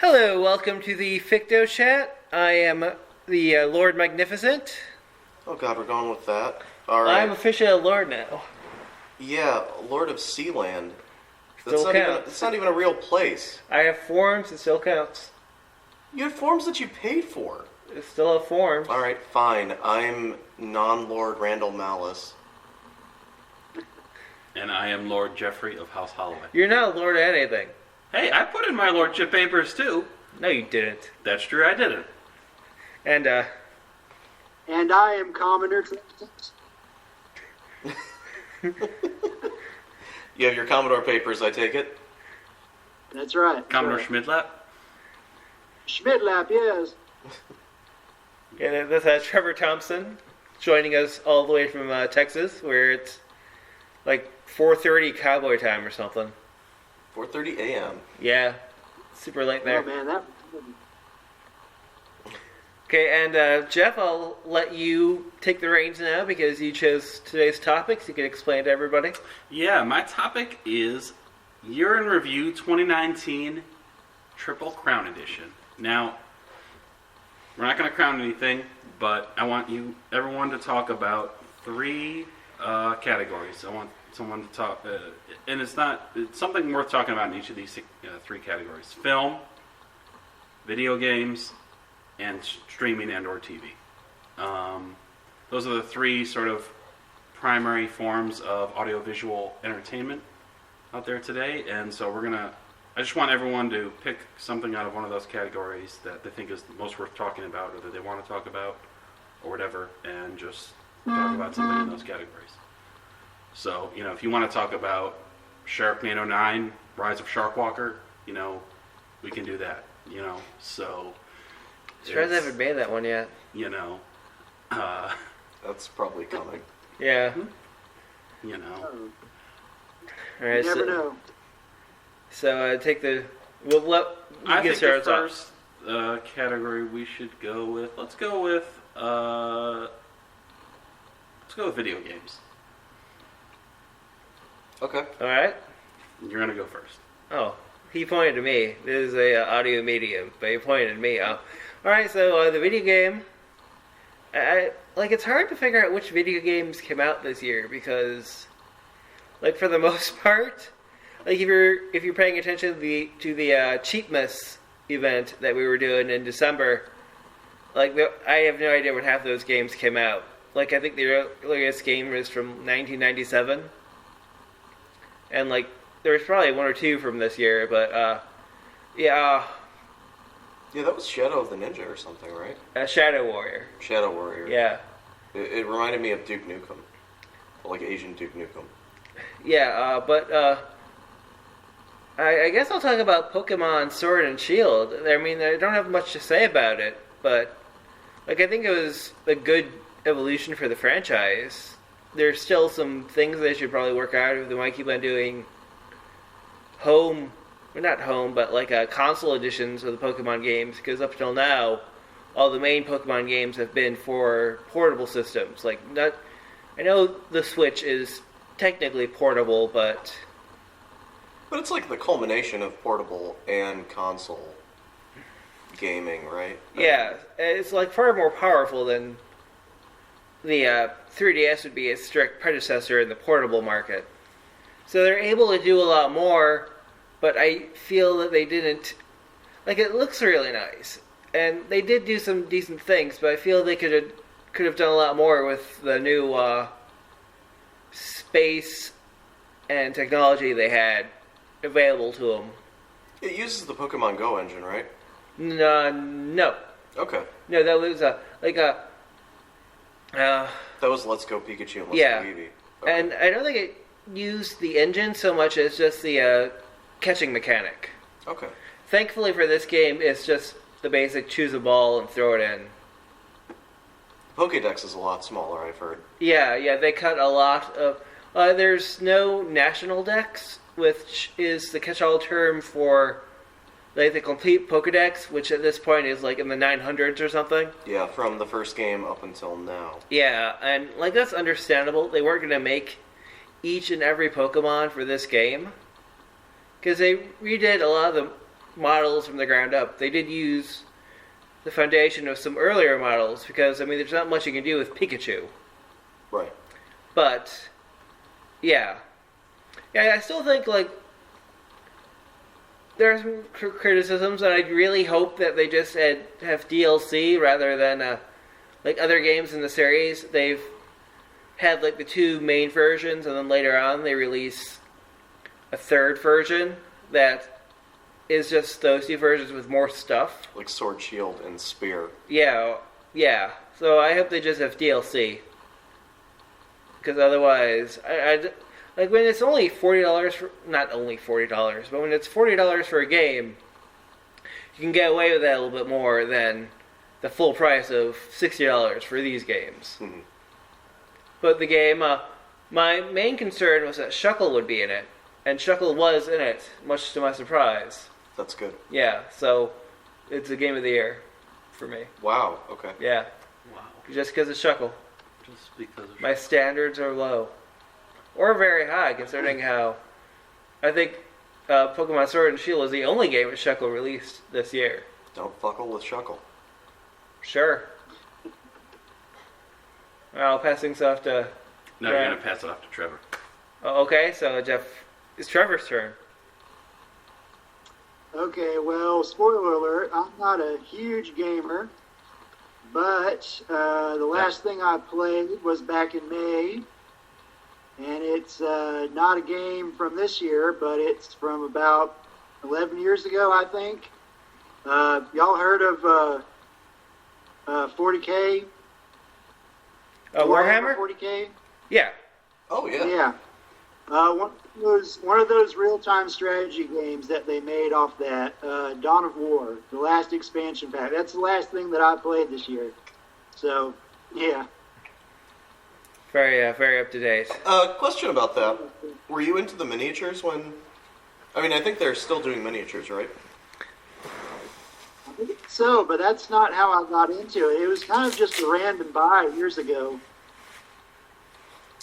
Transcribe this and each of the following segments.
Hello, welcome to the Fictoscast. I am the Lord Magnificent. Oh god, we're going with that. Alright. I'm officially a Lord now. Yeah, Lord of Sealand. Still counts. It's not even a real place. I have forms, it still counts. You have forms that you paid for. It's still a form. Alright, fine. I'm non-Lord Randall Malus. And I am Lord Jeffrey of House Holloway. You're not a Lord of anything. Hey, I put in my lordship papers too. No, you didn't. That's true, I didn't. And, And I am Commoner Trevor Thomson. You have your Commodore papers, I take it? That's right. Commodore Right. Schmidlap? Schmidlap, yes. yeah, this Trevor Thomson joining us all the way from Texas, where it's like 4:30 cowboy time or something. 4:30 a.m. Yeah, super late there. Oh man, that. Okay, and Jeff, I'll let you take the reins now because you chose today's topics. You can explain to everybody. Yeah, my topic is Year in Review 2019 Triple Crown Edition. Now, we're not going to crown anything, but I want everyone to talk about three categories. I want someone to talk, and it's something worth talking about in each of these three categories: film, video games, and streaming and/or TV. Those are the three sort of primary forms of audiovisual entertainment out there today, and so I just want everyone to pick something out of one of those categories that they think is most worth talking about, or that they want to talk about, or whatever, and just talk about something in those categories. So, if you want to talk about Sharknado 9, Rise of Sharkwalker, we can do that, so... Surprised I haven't made that one yet. That's probably coming. Yeah. Oh, All right, you never know. So take the... Well, I think the first category we should go with... Let's go with video games. Okay. All right. You're going to go first. Oh, he pointed to me. This is a audio medium, but he pointed at me. Oh. All right, so the video game... it's hard to figure out which video games came out this year because, for the most part, if you're paying attention to the Cheapmas event that we were doing in December, I have no idea when half those games came out. I think the earliest game was from 1997, and there was probably one or two from this year, but yeah. Yeah, that was Shadow of the Ninja or something, right? Shadow Warrior. Shadow Warrior. Yeah. It reminded me of Duke Nukem. Like Asian Duke Nukem. Yeah, but I guess I'll talk about Pokemon Sword and Shield. I mean, I don't have much to say about it, but I think it was a good evolution for the franchise. There's still some things they should probably work out if they might keep on doing console editions of the Pokemon games, because up till now, all the main Pokemon games have been for portable systems. I know the Switch is technically portable, but it's the culmination of portable and console gaming, right? Yeah, it's far more powerful than the 3DS would be a strict predecessor in the portable market. So they're able to do a lot more, but I feel that they didn't... it looks really nice, and they did do some decent things, but I feel they could have done a lot more with the new space and technology they had available to them. It uses the Pokemon Go engine, right? No. Okay. No, that was that was Let's Go Pikachu and Let's yeah. Go Eevee. Okay. And I don't think it used the engine so much as just the catching mechanic. Okay. Thankfully for this game, it's just the basic choose a ball and throw it in. Pokédex is a lot smaller, I've heard. Yeah, they cut a lot of... there's no national dex, which is the catch-all term for the complete Pokédex, which at this point is in the 900s or something. Yeah, from the first game up until now. Yeah, and that's understandable. They weren't going to make each and every Pokemon for this game, because they redid a lot of the models from the ground up. They did use the foundation of some earlier models because, I mean, there's not much you can do with Pikachu. Right. But, yeah. Yeah, I still think, like, there are some criticisms, and I really hope that they just have DLC rather than, like other games in the series. They've had, like, the 2 main versions, and then later on they release a 3rd version that is just those 2 versions with more stuff. Like Sword, Shield, and Spear. Yeah. So I hope they just have DLC. Because otherwise, like when it's only $40 for, not only $40, but when it's $40 for a game, you can get away with that a little bit more than the full price of $60 for these games. Mm-hmm. But the game, my main concern was that Shuckle would be in it, and Shuckle was in it, much to my surprise. That's good. Yeah, so it's a game of the year for me. Wow, okay. Yeah, Wow. just because of Shuckle. Just because of My standards are low. Or very high, considering how I think Pokemon Sword and Shield is the only game that Shuckle released this year. Don't fuckle with Shuckle. Sure. I'll pass things off to... No, you're going to pass it off to Trevor. Oh, okay, so Jeff, it's Trevor's turn. Okay, well, spoiler alert, I'm not a huge gamer, but the last thing I played was back in May, and it's not a game from this year, but it's from about 11 years ago, I think. Y'all heard of 40K? Warhammer? 40K? Yeah. Oh, yeah. Yeah. One of those real-time strategy games that they made off that, Dawn of War, the last expansion pack. That's the last thing that I played this year. So, yeah. Very up to date. Question about that. Were you into the miniatures when... I mean, I think they're still doing miniatures, right? I think so, but that's not how I got into it. It was kind of just a random buy years ago.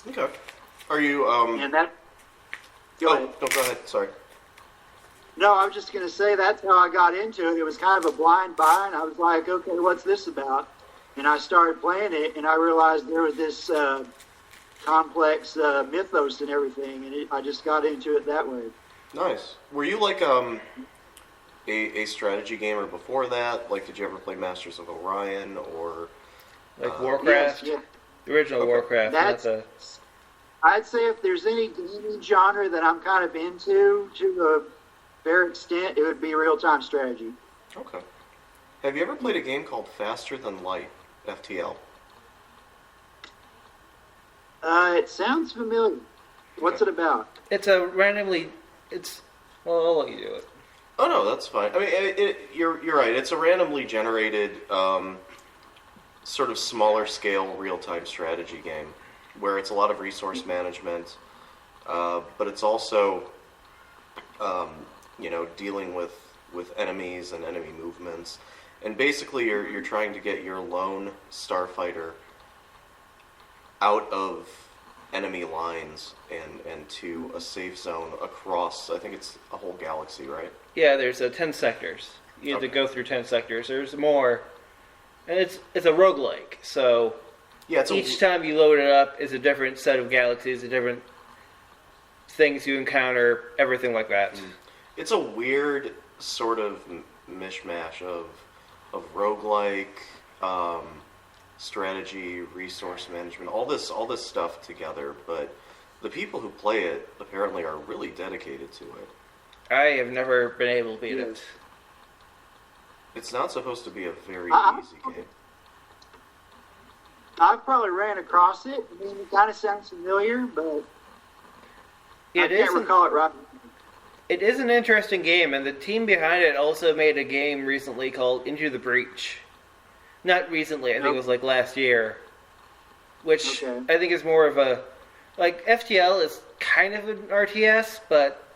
Okay. Are you, And that... Go ahead. No, go ahead. Sorry. No, I was just going to say that's how I got into it. It was kind of a blind buy, and I was like, okay, what's this about? And I started playing it, and I realized there was this complex mythos and everything, and I just got into it that way. Nice. Were you like a strategy gamer before that? Like, did you ever play Masters of Orion or... Like Warcraft? Yes, yeah. The original Okay. Warcraft, not the... I'd say if there's any gaming genre that I'm kind of into to a fair extent, it would be real-time strategy. Okay. Have you ever played a game called Faster Than Light, FTL? It sounds familiar. What's it about? It's a randomly... Well, I'll let you do it. Oh, no, that's fine. I mean, you're right. It's a randomly generated, sort of smaller scale real-time strategy game where it's a lot of resource management, but it's also, dealing with enemies and enemy movements. And basically, you're trying to get your lone starfighter out of enemy lines and to a safe zone across, I think it's a whole galaxy, right? Yeah, there's 10 sectors. You have to go through 10 sectors. There's more, and it's a roguelike, so Yeah, it's each time you load it up is a different set of galaxies, a different things you encounter, everything like that. It's a weird sort of mishmash of roguelike, strategy, resource management, all this stuff together, but the people who play it apparently are really dedicated to it. I have never been able to beat Yes. it. It's not supposed to be a very easy game. I've probably ran across it. I mean, it kind of sounds familiar, but I can't recall it right. It is an interesting game, and the team behind it also made a game recently called Into the Breach. Not recently, I think it was like last year. Which I think is more of a... Like, FTL is kind of an RTS, but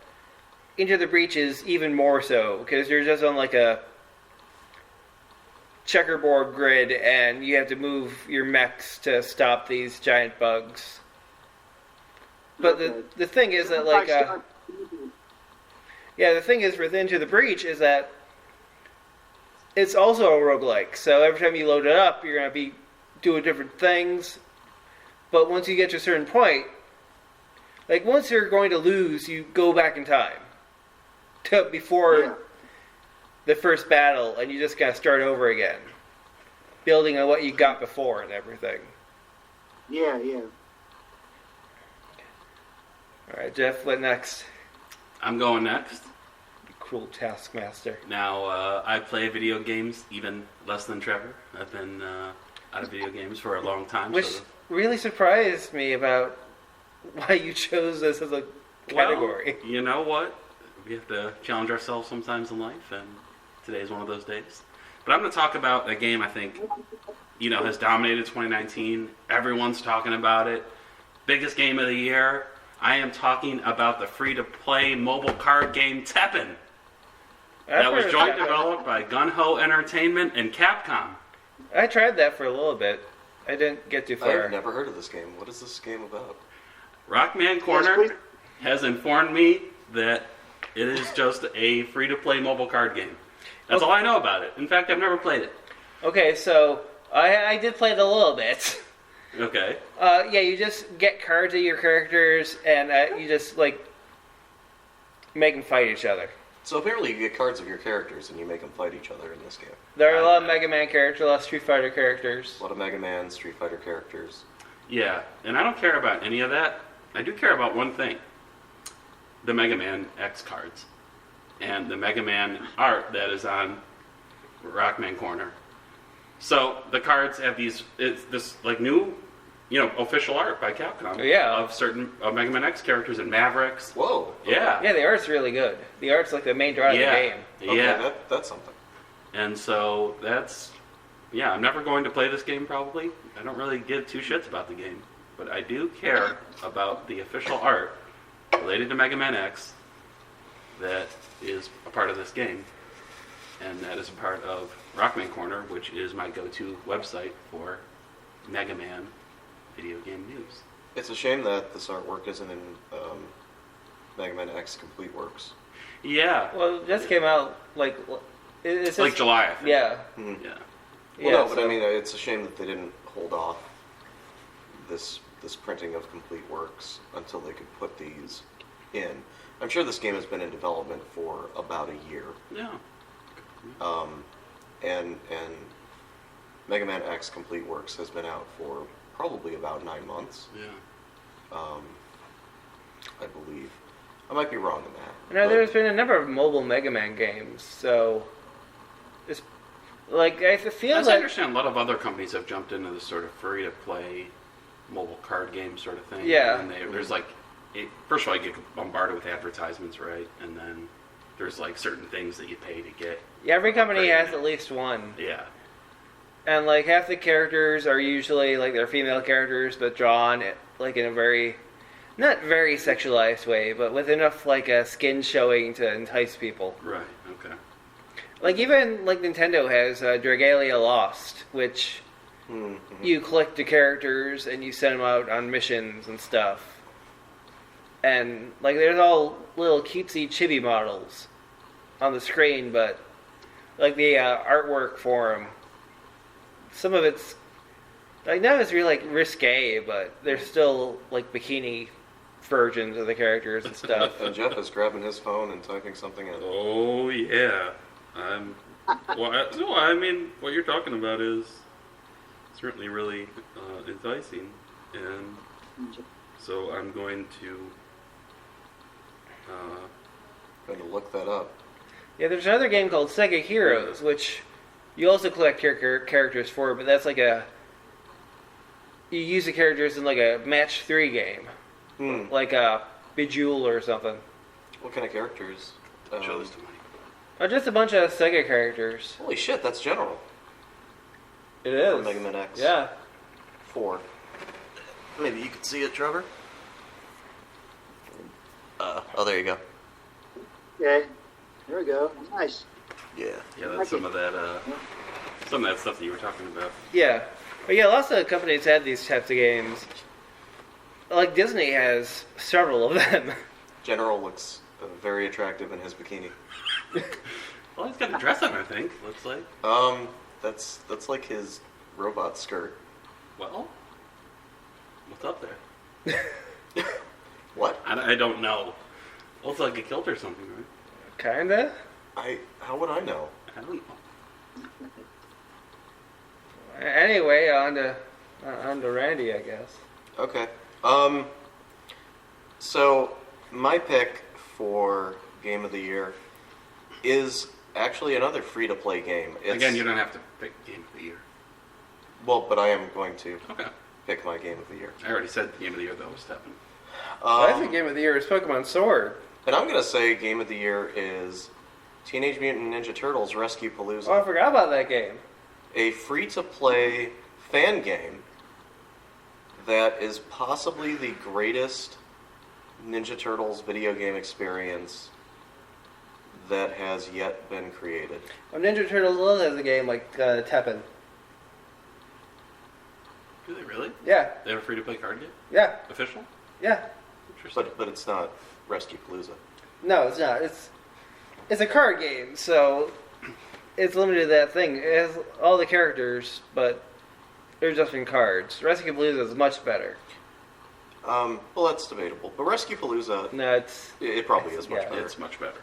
Into the Breach is even more so, because you're just on like a checkerboard grid, and you have to move your mechs to stop these giant bugs. But the thing is that, like... the thing is with Into the Breach is that it's also a roguelike. So every time you load it up, you're going to be doing different things. But once you get to a certain point, like once you're going to lose, you go back in time to before the first battle, and you just gotta start over again, building on what you got before and everything. Yeah. All right, Jeff, what next? I'm going next. You cruel taskmaster. Now, I play video games even less than Trevor. I've been out of video games for a long time. Which really surprised me about why you chose this as a category. Well, you know what? We have to challenge ourselves sometimes in life, and today is one of those days. But I'm going to talk about a game I think, has dominated 2019. Everyone's talking about it. Biggest game of the year. I am talking about the free-to-play mobile card game Teppen. That was joint developed by Gun-Ho Entertainment and Capcom. I tried that for a little bit. I didn't get too far. I've never heard of this game. What is this game about? Rockman Corner has informed me that it is just a free-to-play mobile card game. That's all I know about it. In fact, I've never played it. Okay, so I did play it a little bit. Okay. You just get cards of your characters, and you just, make them fight each other. So apparently you get cards of your characters, and you make them fight each other in this game. There are a lot of Mega Man characters, a lot of Street Fighter characters. A lot of Mega Man, Street Fighter characters. Yeah, and I don't care about any of that. I do care about one thing. The Mega Man X cards. And the Mega Man art that is on Rockman Corner. So the cards have this new, official art by Capcom. Yeah. Of certain Mega Man X characters and Mavericks. Whoa. Yeah. Yeah, the art's really good. The art's like the main draw of the game. Okay, Yeah. that's something. And so I'm never going to play this game probably. I don't really give two shits about the game. But I do care about the official art related to Mega Man X that is a part of this game. And that is a part of Rockman Corner, which is my go-to website for Mega Man video game news. It's a shame that this artwork isn't in Mega Man X Complete Works. Yeah. Well, it just came out, it's like July, I think. Yeah. Mm-hmm. Yeah. Well, no, but I mean, it's a shame that they didn't hold off this printing of Complete Works until they could put these in. I'm sure this game has been in development for about a year. Yeah. And Mega Man X Complete Works has been out for probably about 9 months. Yeah. I believe. I might be wrong in that. Now, there's been a number of mobile Mega Man games, so it's I feel As I like understand, a lot of other companies have jumped into this sort of free-to-play mobile card game sort of thing. Yeah. And there's first of all, you get bombarded with advertisements, right? And then there's certain things that you pay to get. yeah, every company upgraded. has at least one, Yeah. and half the characters are usually they're female characters, but drawn in a very not very sexualized way, but with enough a skin showing to entice people. Right. Okay. Even Nintendo has Dragalia Lost, which you collect the characters and you send them out on missions and stuff. And there's all little cutesy chibi models on the screen, but the artwork for them, some of it's not as really risque, but they're still bikini versions of the characters and stuff. And Jeff is grabbing his phone and typing something in. Oh yeah. I mean, what you're talking about is certainly really enticing, and so I'm going to look that up. Yeah, there's another game called Sega Heroes, which you also collect characters for, but that's you use the characters in a match 3 game, like a Bejeweled or something. What kind of characters? show this to Mike. Oh, just a bunch of Sega characters. Holy shit, that's General. It is. From Mega Man X. Yeah. 4. Maybe you could see it, Trevor. There you go. Okay, there we go. Nice. Yeah. Yeah, that's some of that stuff that you were talking about. Yeah. But yeah, lots of companies have these types of games. Disney has several of them. General looks very attractive in his bikini. Well, he's got a dress on, I think. Looks like. That's like his robot skirt. Well, what's up there? What? I don't know. Looks like a kilt or something, right? Kinda. How would I know? I don't know. Anyway, on to Randy, I guess. Okay. So my pick for Game of the Year is actually another free-to-play game. Again, you don't have to pick Game of the Year. Well, but I am going to Okay. pick my Game of the Year. I already said Game of the Year, though, was Teppen. I think Game of the Year is Pokemon Sword. And I'm going to say Game of the Year is Teenage Mutant Ninja Turtles Rescue-Palooza. Oh, I forgot about that game. A free-to-play fan game that is possibly the greatest Ninja Turtles video game experience that has yet been created. Well, Ninja Turtles also has a game like Teppen. Do they really? Yeah, They have a free-to-play card game? yeah, Official? yeah. Interesting. But it's not Rescue-Palooza. No, it's not. It's a card game, so it's limited to that thing. It has all the characters, but they're just in cards. Rescue-Palooza is much better. Well, that's debatable. But Rescue-Palooza, No, it probably is much yeah. better. It's much better.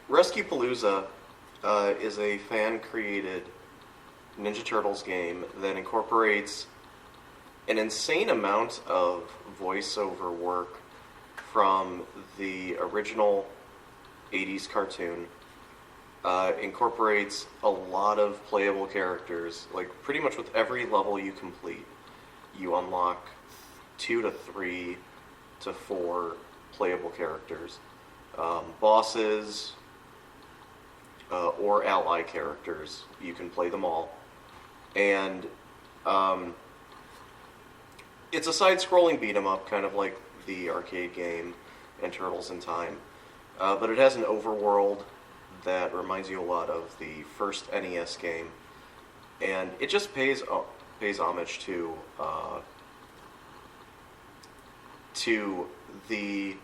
Rescue-Palooza is a fan-created Ninja Turtles game that incorporates an insane amount of voiceover work from the original 80s cartoon. Incorporates a lot of playable characters. Like, pretty much with every level you complete, you unlock 2 to 3 to 4 playable characters. Bosses or ally characters. You can play them all. And it's a side-scrolling beat-em-up, kind of like the arcade game and Turtles in Time. But it has an overworld that reminds you a lot of the first NES game. And it just pays homage to the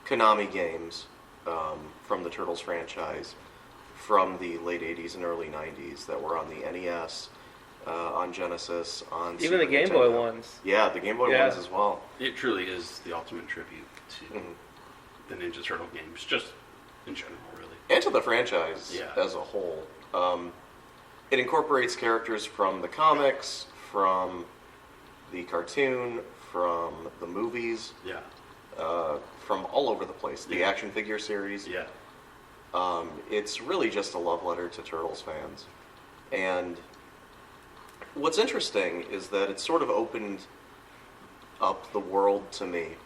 Konami games from the Turtles franchise from the late 80s and early 90s that were on the NES, on Genesis, on Even the Super Game Boy Nintendo. ones. Yeah, the Game Boy Yeah. ones as well. It truly is the ultimate tribute to the Ninja Turtle games, just in general, really. And to the franchise Yeah. as a whole. It incorporates characters from the comics, from the cartoon, from the movies, Yeah. from all over the place. The Yeah. action figure series. Yeah. It's really just a love letter to Turtles fans. And what's interesting is that it sort of opened up the world to me.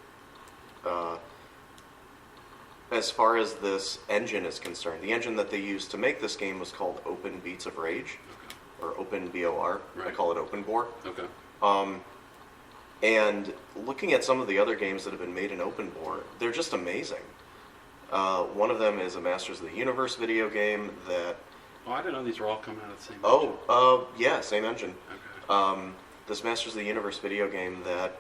As far as this engine is concerned, the engine that they used to make this game was called Open Beats of Rage, or Open BOR. I Right. call it Open Bore. Okay. And looking at some of the other games that have been made in Open Bore, they're just amazing. One of them is a Masters of the Universe video game that... Oh, I didn't know these were all coming out at the same time. Yeah, same engine. Okay. This Masters of the Universe video game that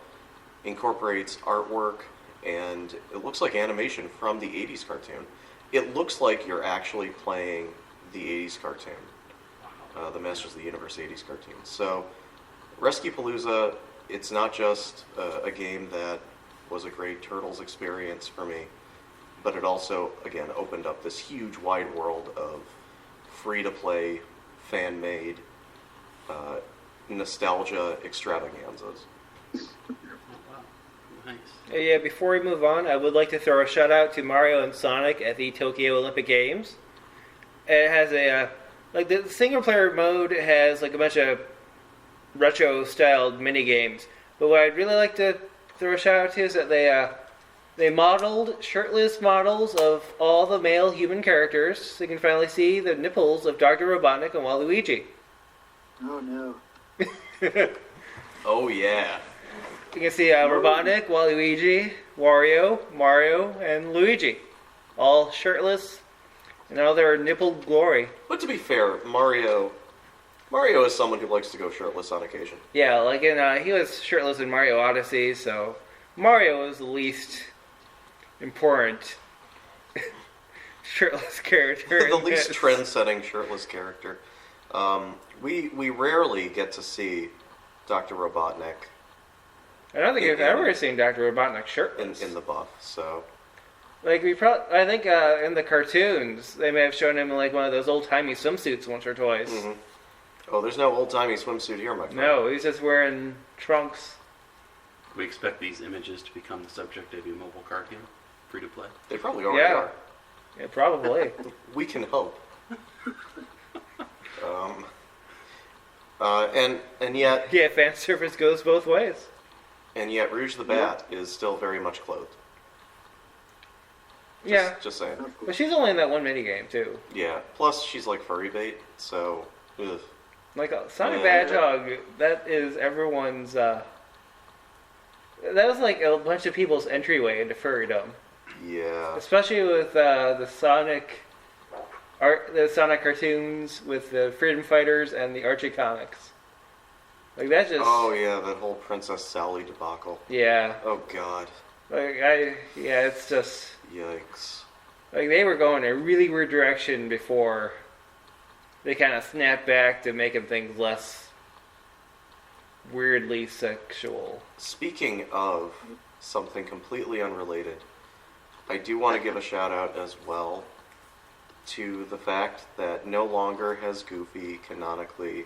incorporates artwork and it looks like animation from the 80s cartoon. It looks like you're actually playing the 80s cartoon, the Masters of the Universe 80s cartoon. So, Rescue-Palooza, it's not just a game that was a great Turtles experience for me, but it also, again, opened up this huge wide world of free-to-play, fan-made, nostalgia extravaganzas. Oh, wow. Nice. Yeah, before we move on, I would like to throw a shout out to Mario and Sonic at the Tokyo Olympic Games. It has a the single player mode has like a bunch of retro styled mini games. But what I'd really like to throw a shout out to is that they modeled shirtless models of all the male human characters, so you can finally see the nipples of Dr. Robotnik and Waluigi. Oh no. Oh, yeah. You can see Robotnik, Waluigi, Wario, Mario, and Luigi. All shirtless in all their nippled glory. But to be fair, Mario is someone who likes to go shirtless on occasion. Yeah, like he was shirtless in Mario Odyssey, so Mario was the least important shirtless character. The in least this. trend-setting shirtless character. We rarely get to see Dr. Robotnik I don't think I've in- ever seen Dr. Robotnik shirtless. in the buff, so... Like I think in the cartoons they may have shown him in like one of those old timey swimsuits once or twice. Mhm. Oh, there's no old-timey swimsuit here, my friend. No, he's just wearing trunks. We expect these images to become the subject of a mobile card game, free to play. They probably already Yeah. are. Yeah, probably. We can hope. And yet Yeah, fan service goes both ways. Rouge the Bat is still very much clothed. Yeah, Just saying. but she's only in that one minigame too. Yeah. Plus, she's like furry bait, so. Ugh. Like Sonic the Yeah. Hedgehog, that is everyone's. That was like a bunch of people's entryway into furrydom, Yeah. especially with the Sonic cartoons, with the Freedom Fighters and the Archie comics. Like that just. Oh yeah, that whole Princess Sally debacle. Yeah. Oh god. It's just Yikes. like they were going a really weird direction before they kind of snapped back to making things less weirdly sexual. Speaking of something completely unrelated, I do want to give a shout out as well to the fact that no longer has Goofy canonically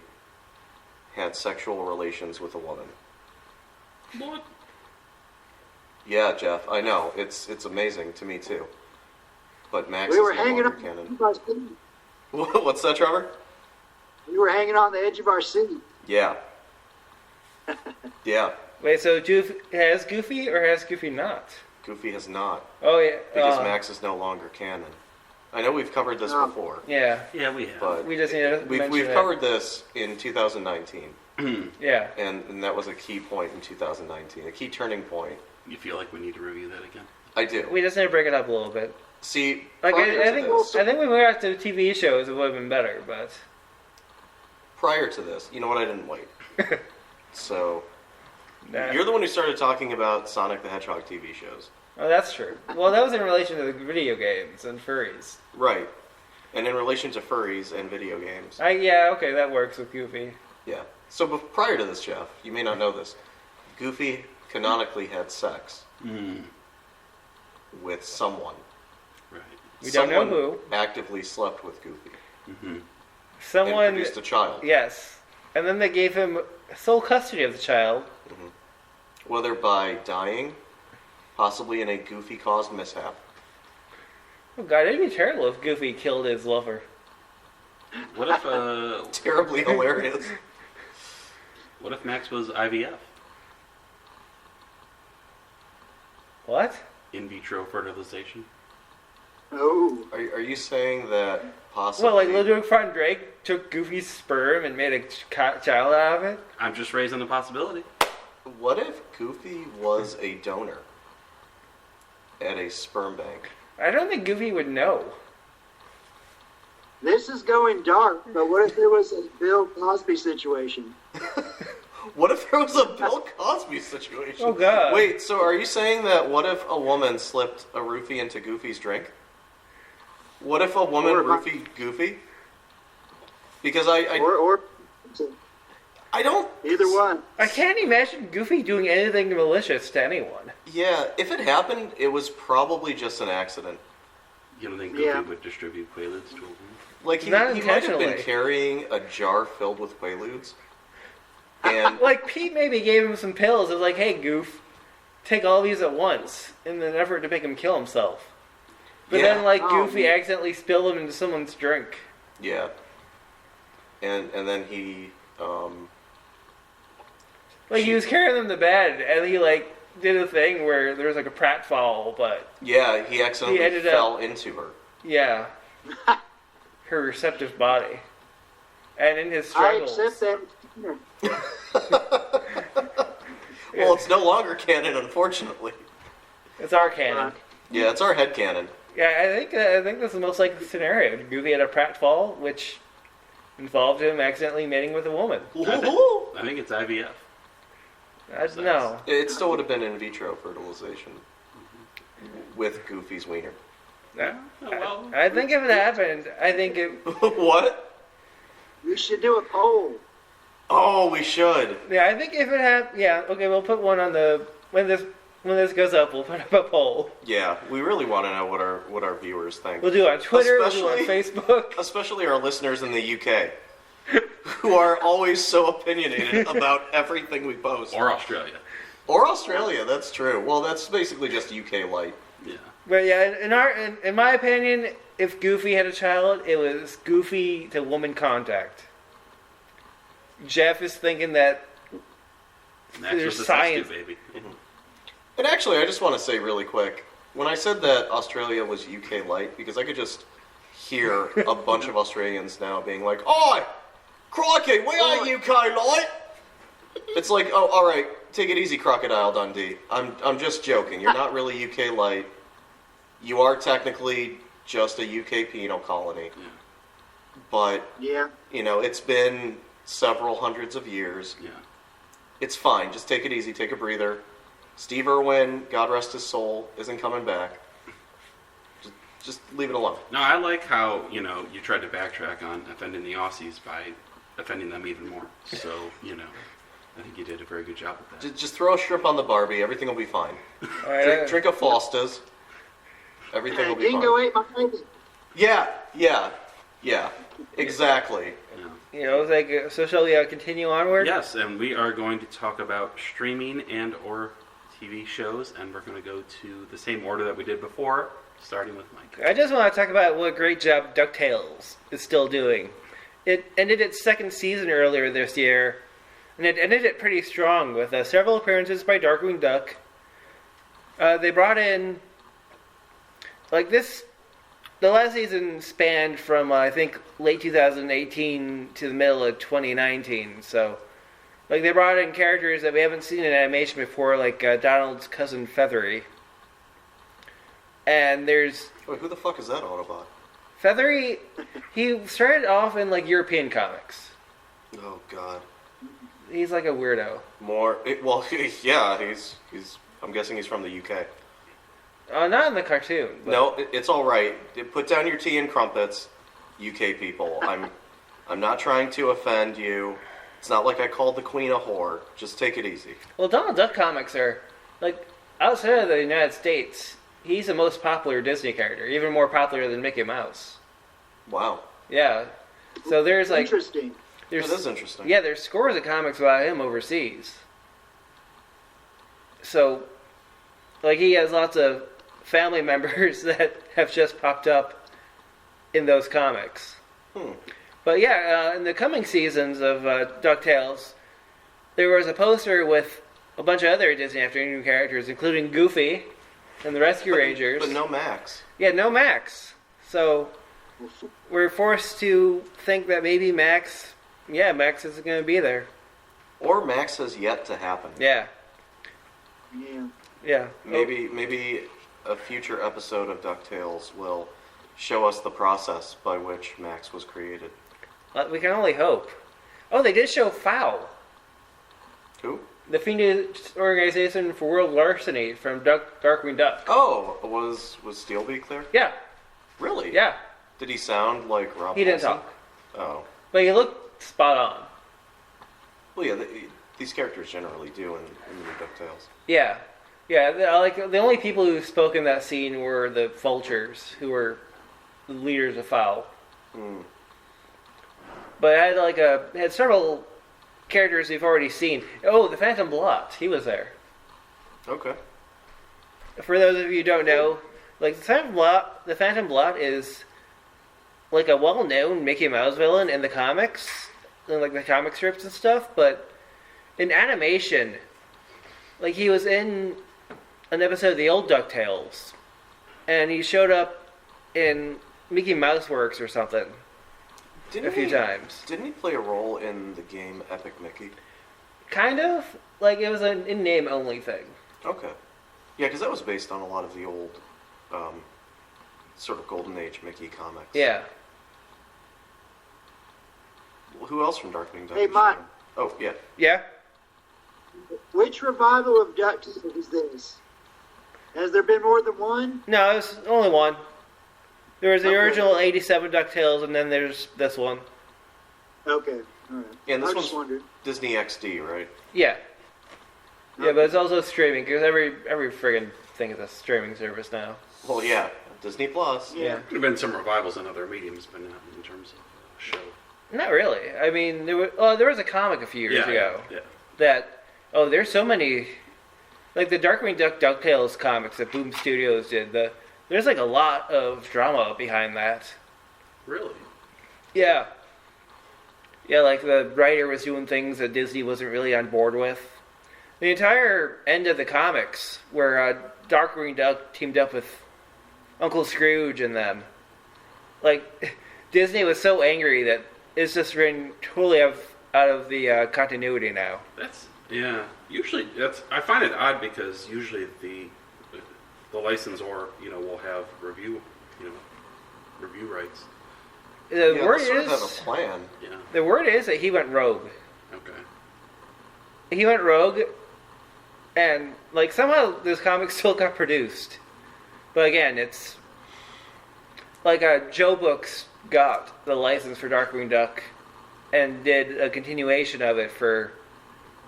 had sexual relations with a woman. What? Yeah, Jeff, I know. It's amazing to me too. But Max We is were no hanging longer up. canon. Our seat. What's that, Trevor? We were hanging on the edge of our seat. Yeah. Yeah. Wait, so has Goofy or has Goofy not? Goofy has not, Oh yeah, because Max is no longer canon. I know we've covered this Oh. before, Yeah, Yeah, we have. but we just need to mention we've it. covered this in 2019, Yeah, and that was a key point in 2019, a key turning point. You feel like we need to review that again? I do. we just need to break it up a little bit. See, Like prior I to think this, I think when we got to TV shows, it would have been better. But prior to this, you know what? I didn't wait. So nah. you're the one who started talking about Sonic the Hedgehog TV shows, Oh, that's true. Well, that was in relation to the video games and furries. right? And in relation to furries and video games, Okay, that works with Goofy. yeah. So prior to this, Jeff, you may not know this. Goofy canonically had sex with someone. Right. We don't know Someone who. actively slept with Goofy and Someone, produced a child. yes, and then they gave him sole custody of the child. Whether by dying, possibly in a Goofy-caused mishap. Oh God, it'd be terrible if Goofy killed his lover. What if Terribly hilarious. what if Max was IVF? What? In vitro fertilization? Oh, Are you saying that possibly... Well, like Ludwig von Drake took Goofy's sperm and made a child out of it? I'm just raising the possibility. What if Goofy was a donor at a sperm bank? I don't think Goofy would know. this is going dark, but what if there was a Bill Cosby situation? What if there was a Bill Cosby situation? Oh, God. Wait, so are you saying that what if a woman slipped a roofie into Goofy's drink? What if a woman Or- roofied Goofy? Because I Or don't... either one. I can't imagine Goofy doing anything malicious to anyone. Yeah, if it happened, it was probably just an accident. You don't think Goofy Yeah. would distribute Quaaludes to a woman? Like, he Not might have been intentionally. carrying a jar filled with Quaaludes. And Like, Pete maybe gave him some pills. It was like, hey, Goof, take all these at once in an effort to make him kill himself. But Yeah. then, like, Oh, Goofy man. accidentally spilled them into someone's drink. yeah. And then he, Like, he was carrying them to bed, and he, like, did a thing where there was, like, a pratfall, but, yeah, he accidentally He ended up- fell into her. yeah. Her receptive body. And in his I struggles... accept that. Well, it's no longer canon, unfortunately. It's our canon. Yeah, it's our head canon. Yeah, I think that's the most likely scenario. Goofy had a pratfall, which involved him accidentally mating with a woman. I think it's IVF. No. It still would have been in vitro fertilization with Goofy's wiener. Well, I think if it happened, I think it. What? We should do a poll. Oh, we should. Yeah, I think if it happened. Yeah, okay, we'll put one on the when this goes up. We'll put up a poll. Yeah, we really want to know what our viewers think. We'll do it on Twitter. We'll do it on Facebook. Especially our listeners in the UK, who are always so opinionated about everything we post. or Australia. Or Australia, that's true. Well, that's basically just UK light. Yeah. But yeah, in my opinion, if Goofy had a child, it was Goofy to woman contact. Jeff is thinking that Max there's was a science. rescue baby. And actually, I just want to say really quick, when I said that Australia was UK light, because I could just hear a bunch of Australians now being like, "Oi, crikey, we ain't UK light." It's like, oh, all right, take it easy, Crocodile Dundee. I'm just joking. You're not really UK light. You are technically just a UK penal colony. Yeah. But, Yeah. it's been several hundreds of years. Yeah. It's fine. Just take it easy. Take a breather. Steve Irwin, God rest his soul, isn't coming back. Just leave it alone. No, I like how, you tried to backtrack on offending the Aussies by offending them even more. So, I think you did a very good job with that. Just throw a shrimp on the Barbie. Everything will be fine. All right, Drink a Foster's. Everything will be Dingo fine. ate my baby. Yeah. Exactly. Yeah. it's like, so shall we continue onward? Yes, and we are going to talk about streaming and or TV shows, and we're going to go to the same order that we did before, starting with Mike. I just want to talk about what a great job DuckTales is still doing. It ended its second season earlier this year, and it ended it pretty strong with several appearances by Darkwing Duck. They brought in, the last season spanned from, I think, late 2018 to the middle of 2019, so, they brought in characters that we haven't seen in animation before, like Donald's cousin Feathery. And there's... Wait, who the fuck is that Autobot? Feathery, he started off in, European comics. Oh, God. He's like a weirdo. Yeah, he's. I'm guessing he's from the UK. Not in the cartoon. But... No, it's all right. Put down your tea and crumpets, UK people. I'm not trying to offend you. It's not like I called the Queen a whore. Just take it easy. Well, Donald Duck comics are, outside of the United States, he's the most popular Disney character, even more popular than Mickey Mouse. Wow. Yeah. So there's, Interesting. There's, That is interesting. Yeah, there's scores of comics about him overseas. So, he has lots of family members that have just popped up in those comics. But yeah, in the coming seasons of DuckTales, there was a poster with a bunch of other Disney Afternoon characters, including Goofy and the Rescue Rangers. But no Max. Yeah, no Max. So, we're forced to think that maybe Max isn't going to be there. Or Max has yet to happen. Yeah. Yeah. Yeah. Maybe a future episode of DuckTales will show us the process by which Max was created. We can only hope. Oh, they did show FOW. Who? The Phoenix Organization for World Larceny from Darkwing Duck. Oh, was Steelbeak there? Yeah. Really? Yeah. Did he sound like Rob He didn't Paulson? talk. Oh. But he looked spot on. Well, yeah, these characters generally do in the DuckTales. Yeah. Yeah, the only people who spoke in that scene were the Vultures, who were the leaders of FOW. But I had several characters we've already seen. Oh, the Phantom Blot, he was there. Okay. For those of you who don't know, the Phantom Blot is a well-known Mickey Mouse villain in the comics, in the comic strips and stuff, but in animation, he was in an episode of the old DuckTales, and he showed up in Mickey Mouse Works or something a few times. Didn't he play a role in the game Epic Mickey? Kind of. It was an in-name only thing. Okay. Yeah, because that was based on a lot of the old, sort of Golden Age Mickey comics. Yeah. Well, who else from Darkwing Duck? Hey, Mike. Oh, yeah. Yeah? Which revival of DuckTales is this? Has there been more than one? No, it was only one. There was the Okay. original 87 DuckTales, and then there's this one. Okay, all right. Yeah, and this I just one's wondered. Disney XD, right? Yeah. Yeah, but it's also streaming, because every friggin' thing is a streaming service now. Well, yeah, Disney Plus. Yeah. Could have been some revivals in other mediums, but not in terms of show. Not really. I mean, there was a comic a few years ago Yeah. that, there's so many, like the Darkwing Duck DuckTales comics that Boom Studios did, there's like a lot of drama behind that. Really? Yeah. Yeah, like the writer was doing things that Disney wasn't really on board with. The entire end of the comics, where Darkwing Duck teamed up with Uncle Scrooge and them, like, Disney was so angry that it's just been totally out of the continuity now. Usually I find it odd because usually the licensor, will have review rights. The Yeah, word they sort of have is, a plan. Yeah. the word is that he went rogue. Okay. He went rogue, and like somehow this comic still got produced. But again, it's like Joe Books got the license for Darkwing Duck and did a continuation of it for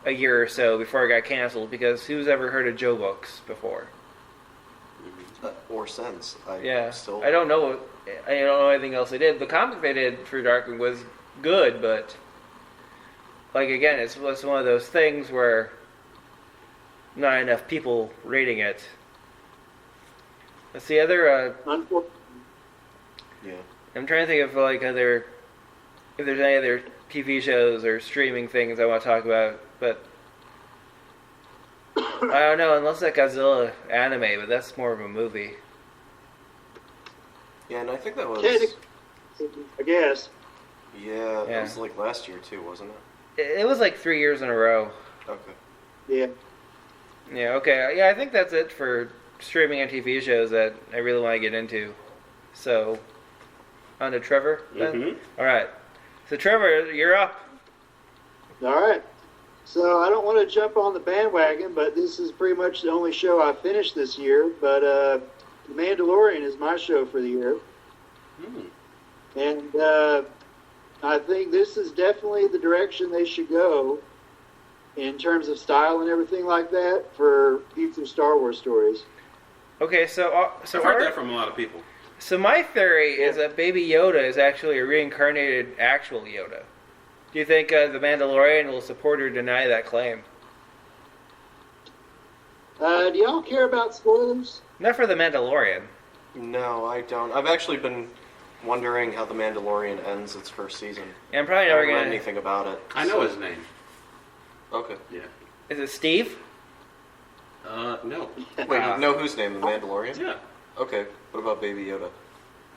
a year or so before it got canceled, because who's ever heard of Joe Books before? Or since. I don't know anything else they did. The comic they did for Darkwing was good, but like again, it was one of those things where not enough people reading it. That's the other. Unfortunately. Yeah. I'm trying to think of like if there's any other TV shows or streaming things I want to talk about, but I don't know, unless that Godzilla anime, but that's more of a movie. Yeah, and I think that was... I guess. Yeah, that was like last year too, wasn't it? It was like 3 years in a row. Okay. Yeah. Yeah, okay. Yeah, I think that's it for streaming and TV shows that I really want to get into. So, on to Trevor then? Mm-hmm. Alright. So Trevor, you're up. All right. So I don't want to jump on the bandwagon, but this is pretty much the only show I finished this year. But The Mandalorian is my show for the year. And I think this is definitely the direction they should go in terms of style and everything like that for future Star Wars stories. Okay, so I've heard that from a lot of people. So my theory is that Baby Yoda is actually a reincarnated actual Yoda. Do you think the Mandalorian will support or deny that claim? Do y'all care about spoilers? Not for the Mandalorian. No, I don't. I've actually been wondering how The Mandalorian ends its first season. Yeah, I'm probably I never haven't read gonna. anything about it. I know his name. Okay. Yeah. Is it Steve? No. Wait, you know whose name? The Mandalorian? Yeah. Okay. What about Baby Yoda?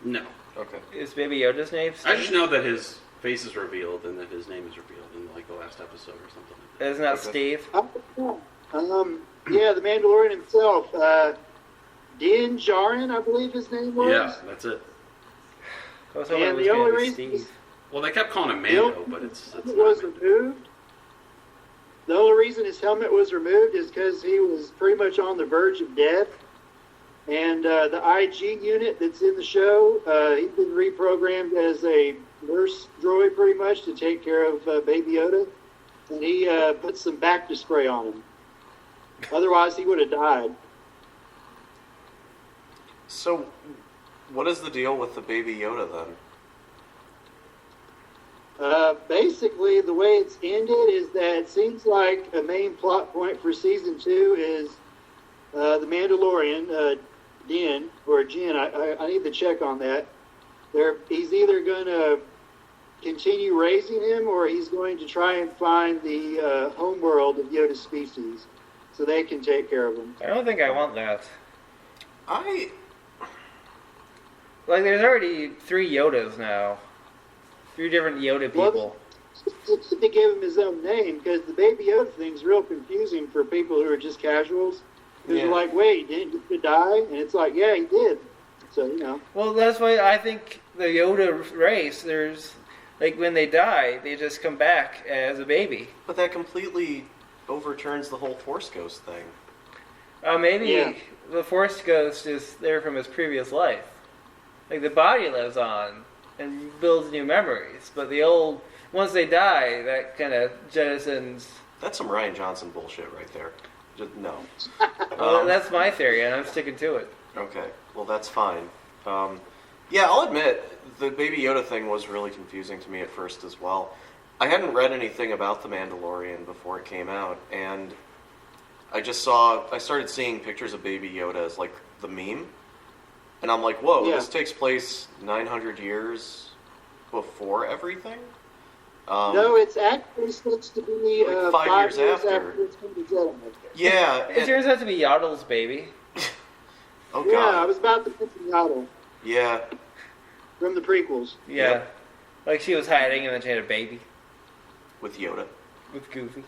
No. Okay. Is Baby Yoda's name Steve? I just know that his face is revealed and that his name is revealed in like the last episode or something like that. Isn't that Okay. Steve? Yeah, the Mandalorian himself. Din Djarin, I believe his name was. Yeah, that's it. I was hoping it And was the gonna only be reason Steve. Well, they kept calling him Mando, but it's it not was Mando. removed. The only reason his helmet was removed is because he was pretty much on the verge of death. And the IG unit that's in the show, he's been reprogrammed as a nurse droid pretty much to take care of Baby Yoda. And he put some Bacta spray on him. Otherwise, he would have died. So, what is the deal with the Baby Yoda then? Basically, the way it's ended is that it seems like a main plot point for season 2 is the Mandalorian, Din, or Jin. I need to check on that. He's either going to continue raising him or he's going to try and find the homeworld of Yoda's species so they can take care of him. I don't think I want that. Like, there's already 3 Yodas now. 3 different Yoda people. To give him his own name, because the Baby Yoda thing's real confusing for people who are just casuals. Because you're like, wait, didn't he die? And it's like, yeah, he did. So, you know. Well, that's why I think the Yoda race, there's, like, when they die, they just come back as a baby. but that completely overturns the whole Force Ghost thing. Maybe Yeah. the Force Ghost is there from his previous life. Like the body lives on and builds new memories, but the old, once they die, that kind of jettisons. That's some Ryan Johnson bullshit right there. Just no. Well, that's my theory, and I'm sticking to it. Okay, well that's fine. Yeah, I'll admit the Baby Yoda thing was really confusing to me at first as well. I hadn't read anything about the Mandalorian before it came out, and I started seeing pictures of Baby Yoda as like the meme, and I'm like, whoa, this takes place 900 years before everything? No, it's actually supposed to be like 5 years after. it's been Jedi. Yeah. It turns out to be Yodel's baby. Oh god. Yeah, I was about to mention Yaddle Yeah. from the prequels. Yeah. Yep. Like she was hiding and then she had a baby. With Yoda. With Goofy.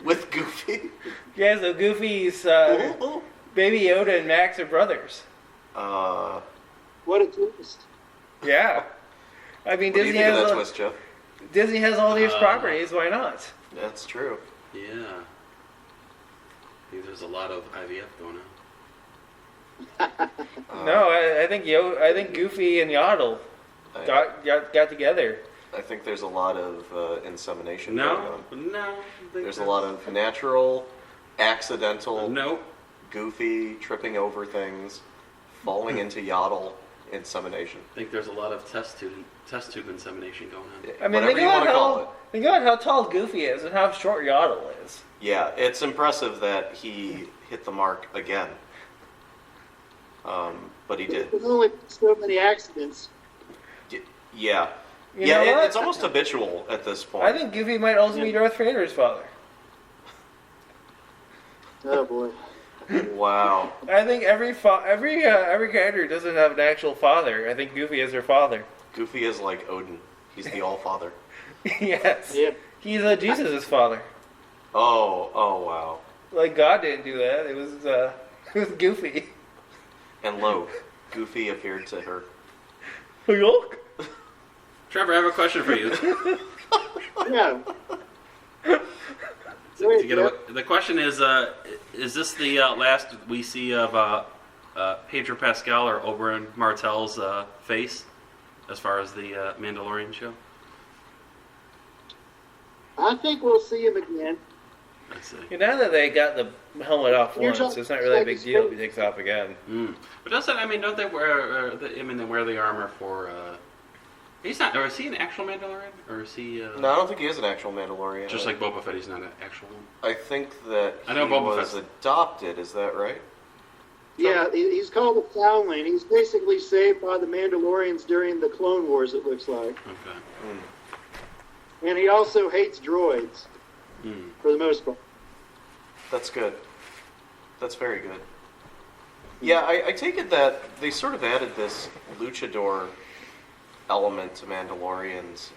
With Goofy? Yeah, so Goofy's Baby Yoda and Max are brothers. What a twist. Yeah. I mean, What do you Disney think of has that twist, Jeff? Disney has all these properties. Why not? That's true. Yeah. I think there's a lot of IVF going on. No, I think I think Goofy and Yodel got together. I think there's a lot of insemination going on. No. There's a lot of natural, accidental, No. Goofy tripping over things, falling into Yodel insemination. I think there's a lot of test tube insemination going on. I mean, Whatever you want to call it. think about how tall Goofy is and how short Yodel is. Yeah, it's impressive that he hit the mark again. But he did. There's only so many accidents. Yeah. You know Yeah, what? it's almost habitual at this point. I think Goofy might also be Darth Vader's father. Oh boy. Wow. I think every character doesn't have an actual father. I think Goofy is their father. Goofy is like Odin. He's the All-Father. Yes. Yeah. He's Jesus' father. Oh wow. Like God didn't do that. It was Goofy. And lo, Goofy appeared to her. Look. Trevor, I have a question for you. Yeah. The question is this the last we see of Pedro Pascal or Oberyn Martell's face as far as the Mandalorian show? I think we'll see him again. Let's see. Now that they got the helmet off You're once, talking it's not really a like big a deal if space- he takes it off again. But don't they wear they wear the armor for? He's not. Or is he an actual Mandalorian? Or is he? No, I don't think he is an actual Mandalorian. Just like Boba Fett, he's not an actual one. I think that I know he Boba was Fett's- adopted. Is that right? Yeah, he's called a foundling. He's basically saved by the Mandalorians during the Clone Wars, it looks like. Okay. And he also hates droids, for the most part. That's good. That's very good. Yeah, I take it that they sort of added this luchador element to Mandalorians.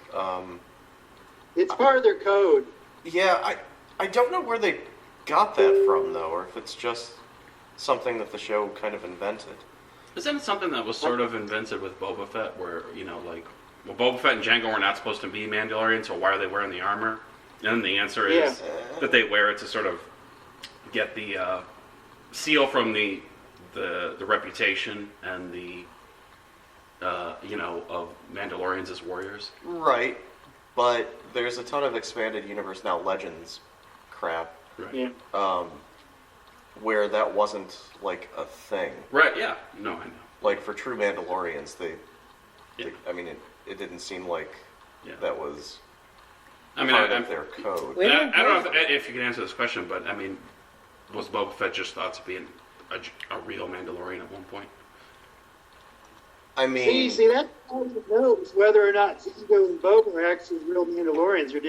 It's part of their code. Yeah, I don't know where they got that from, though, or if it's just something that the show kind of invented. Isn't it something that was sort of invented with Boba Fett, where Boba Fett and Jango were not supposed to be Mandalorians, so why are they wearing the armor? And the answer is that they wear it to sort of get the seal from the reputation and the of Mandalorians as warriors. Right, but there's a ton of expanded universe now, Legends crap, Right. Yeah. where that wasn't like a thing. Right. Yeah. No, I know. Like for true Mandalorians, Yeah. I mean, it didn't seem like that was I mean, part of their code. Wait. I don't know if you can answer this question, but I mean, was Boba Fett just thought to be a real Mandalorian at one point? I mean, See, that knows whether or not Jango and Boba are actually real Mandalorians, or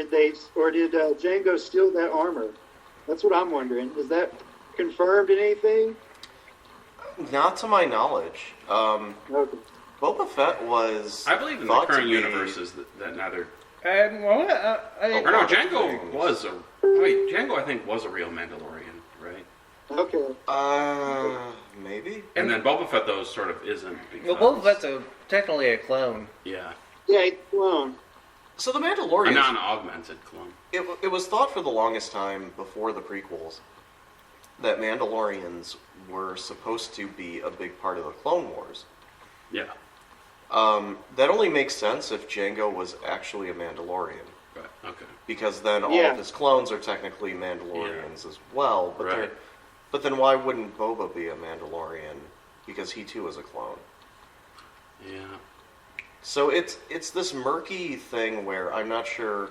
did Jango steal that armor? That's what I'm wondering. Is that confirmed in anything? not to my knowledge. Okay. Boba Fett was. I believe in the thought to current be- universes that neither. Or no, Jango I think was a real Mandalorian, right? Okay. Maybe. And then Boba Fett though sort of isn't. well, Boba Fett's technically a clone. Yeah, Yeah, he's clone. So the a Mandalorian. non-augmented clone. It was thought for the longest time before the prequels that Mandalorians were supposed to be a big part of the Clone Wars. Yeah. That only makes sense if Jango was actually a Mandalorian. Right. Okay. Because then all of his clones are technically Mandalorians as well. But but then why wouldn't Boba be a Mandalorian? Because he too is a clone. Yeah. So it's this murky thing where I'm not sure.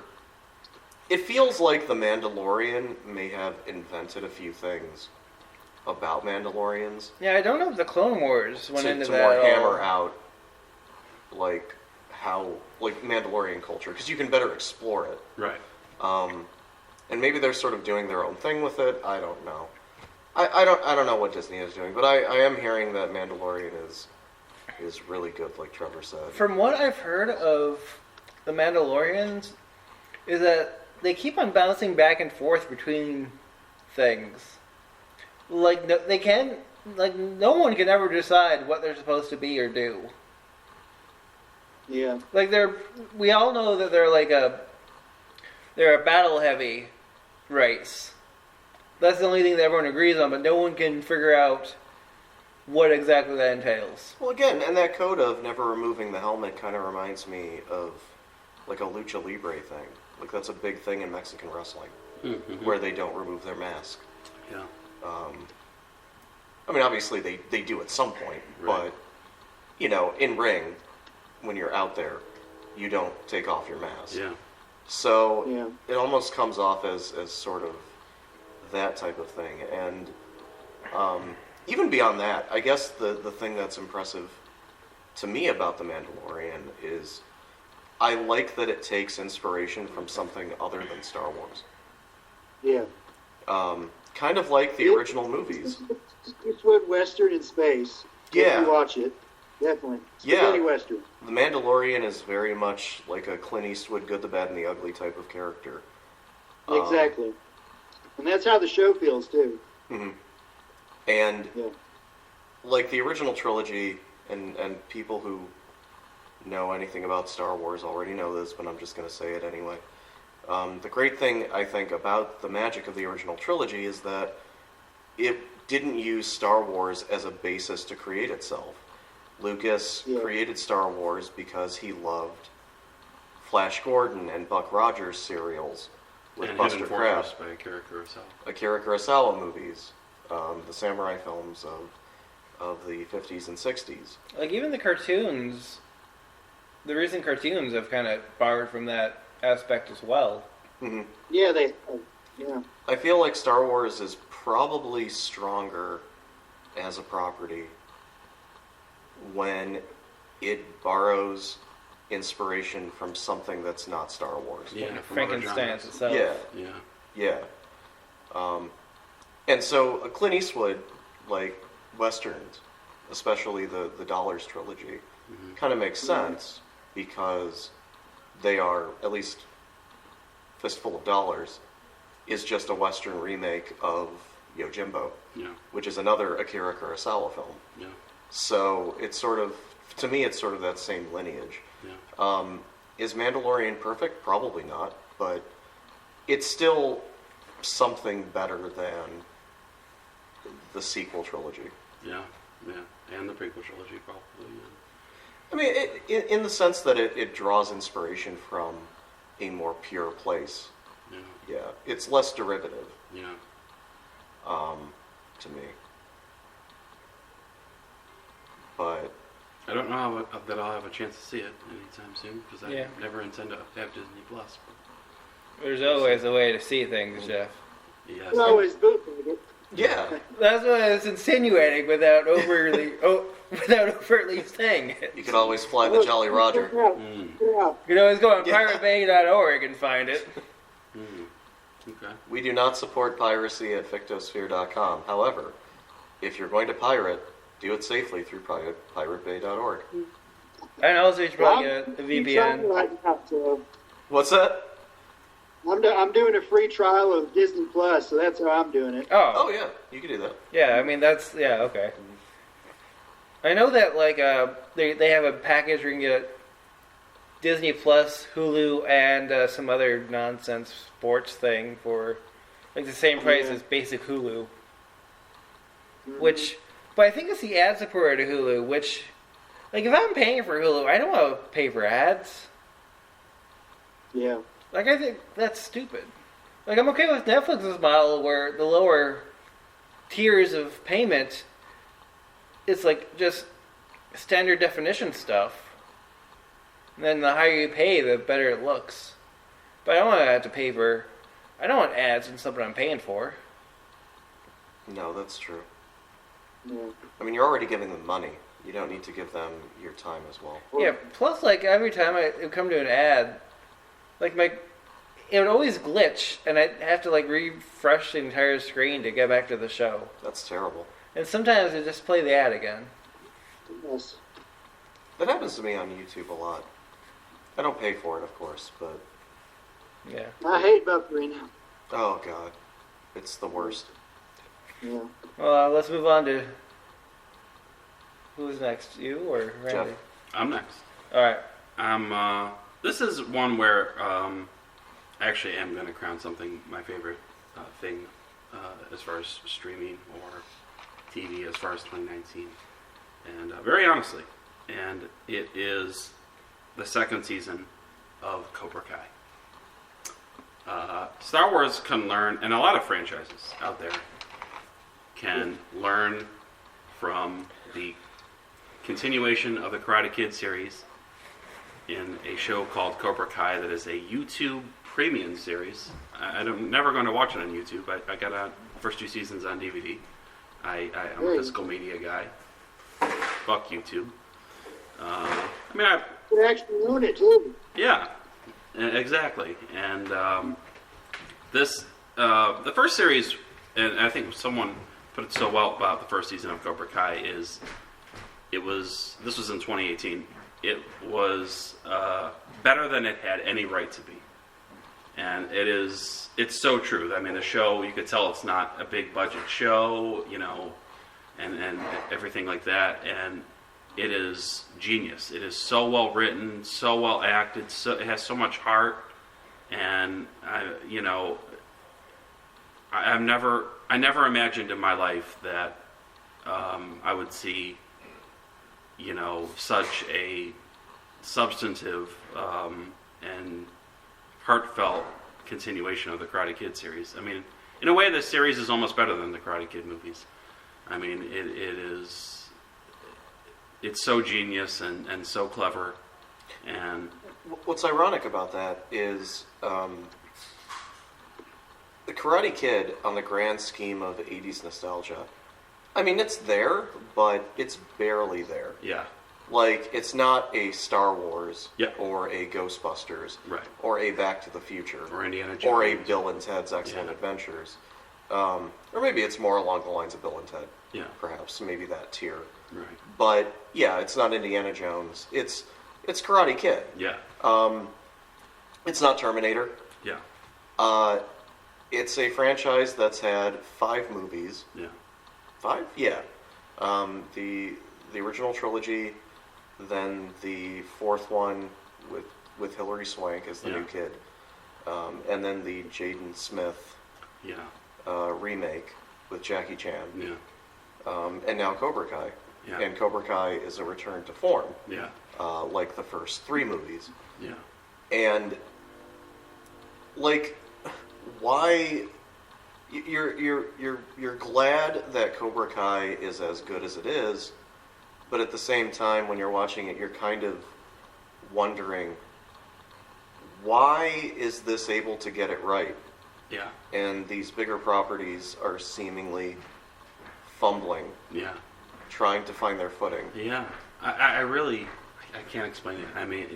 It feels like the Mandalorian may have invented a few things about Mandalorians. Yeah, I don't know if the Clone Wars went into to that more at all. hammer out like how Mandalorian culture, because you can better explore it. Right. And maybe they're sort of doing their own thing with it. I don't know. I don't know what Disney is doing, but I am hearing that Mandalorian is really good, like Trevor said. From what I've heard of the Mandalorians, is that they keep on bouncing back and forth between things. Like no one can ever decide what they're supposed to be or do. Yeah. Like we all know that they're a battle heavy race. That's the only thing that everyone agrees on, but no one can figure out what exactly that entails. Well, again, and that code of never removing the helmet kind of reminds me of like a lucha libre thing. Like that's a big thing in Mexican wrestling, where they don't remove their mask. Yeah. I mean, obviously they do at some point, but in ring, when you're out there, you don't take off your mask. Yeah. So it almost comes off as sort of that type of thing. And even beyond that, I guess the thing that's impressive to me about The Mandalorian is I like that it takes inspiration from something other than Star Wars. Yeah. Kind of like the original movies. It's what Western in space. Yeah. If you watch it, definitely. Spaghetti Western. The Mandalorian is very much like a Clint Eastwood, good, the bad, and the ugly type of character. Exactly. And that's how the show feels, too. Mm-hmm. And, like the original trilogy, and people who know anything about Star Wars already know this, but I'm just going to say it anyway. The great thing, I think, about the magic of the original trilogy is that it didn't use Star Wars as a basis to create itself. Lucas created Star Wars because he loved Flash Gordon and Buck Rogers serials with and Buster Crabbe. By Akira Kurosawa. Akira Kurosawa movies, the samurai films of the 50s and 60s. Like even the cartoons, the recent cartoons have kind of borrowed from that aspect as well. Mm-hmm. Yeah, I feel like Star Wars is probably stronger as a property when it borrows inspiration from something that's not Star Wars. Yeah, Frankenstein's itself. Yeah. And so Clint Eastwood, like Westerns, especially the Dollars trilogy, kind of makes sense because they are, at least Fistful of Dollars, is just a Western remake of Yojimbo, which is another Akira Kurosawa film. Yeah. So it's sort of, to me, it's sort of that same lineage. Yeah. Is Mandalorian perfect? Probably not, but it's still something better than the sequel trilogy. Yeah, and the prequel trilogy probably. Yeah. I mean, in the sense that it draws inspiration from a more pure place. Yeah, it's less derivative. Yeah. To me. But I don't know that I'll have a chance to see it anytime soon because I never intend to have Disney Plus. There's always a way to see things, Jeff. Yes. There's always bootleg it. Yeah. That's what I was insinuating without overtly saying it. You could always fly the Jolly Roger. Yeah. You can always go on piratebay.org and find it. Okay. We do not support piracy at Fictosphere.com. However, if you're going to pirate, do it safely through piratebay.org. And also you should probably get a VPN. Right now, so What's that? I'm doing a free trial of Disney Plus, so that's how I'm doing it. Oh yeah, you can do that. Yeah, I mean okay. I know that they have a package where you can get Disney Plus, Hulu, and some other nonsense sports thing for like the same price as basic Hulu. But I think it's the ad supported to Hulu, which, like, if I'm paying for Hulu, I don't want to pay for ads. Yeah. Like, I think that's stupid. Like, I'm okay with Netflix's model where the lower tiers of payment, it's like just standard definition stuff. And then the higher you pay, the better it looks. But I don't want to have to pay for... I don't want ads in something I'm paying for. No, that's true. Yeah. I mean, you're already giving them money. You don't need to give them your time as well. Yeah, plus, like, every time I would come to an ad, like, it would always glitch, and I'd have to, like, refresh the entire screen to get back to the show. That's terrible. And sometimes it just play the ad again. Yes. That happens to me on YouTube a lot. I don't pay for it, of course, but... Yeah. I hate buffering. Oh, God. It's the worst. Yeah. Well, let's move on to... Who's next? You or Randy? Jeff. I'm next. Alright. This is one where I actually am going to crown something my favorite thing as far as streaming or TV as far as 2019. And very honestly, and it is the second season of Cobra Kai. Star Wars can learn, and a lot of franchises out there can learn from the continuation of the Karate Kid series in a show called Cobra Kai that is a YouTube premium series. I'm never going to watch it on YouTube. I got the first 2 seasons on DVD. I'm a physical media guy. Fuck YouTube. You actually own it too. Yeah, exactly. And the first series, and I think someone put it so well about the first season of Cobra Kai is, this was in 2018. It was better than it had any right to be, and it's so true. I mean, the show, you could tell it's not a big budget show, and everything like that, and it is genius. It is so well written, so well acted, it has so much heart, and I never imagined in my life that I would see, such a substantive and heartfelt continuation of the Karate Kid series. I mean, in a way, this series is almost better than the Karate Kid movies. I mean, it's so genius and so clever. And what's ironic about that is the Karate Kid, on the grand scheme of 80s nostalgia, I mean, it's there, but it's barely there. yeah, Like, it's not a Star Wars, Yeah. or a Ghostbusters, right. or a Back to the Future, Or Indiana Jones. or a Bill and Ted's Excellent Yeah. Adventures. Or maybe it's more along the lines of Bill and Ted, Yeah, perhaps, maybe that tier. right. But, yeah, it's not Indiana Jones. It's Karate Kid. Yeah, It's not Terminator. yeah, It's a franchise that's had 5 movies. yeah, 5? Yeah. The original trilogy, then the 4th one with Hilary Swank as the Yeah. new kid, and then the Jaden Smith yeah, remake with Jackie Chan, yeah, and now Cobra Kai. Yeah. And Cobra Kai is a return to form, yeah, like the first 3 movies. yeah, And like, why? You're glad that Cobra Kai is as good as it is, but at the same time, when you're watching it, you're kind of wondering, why is this able to get it right? yeah, And these bigger properties are seemingly fumbling, yeah. trying to find their footing. Yeah, I really, I can't explain it. I mean,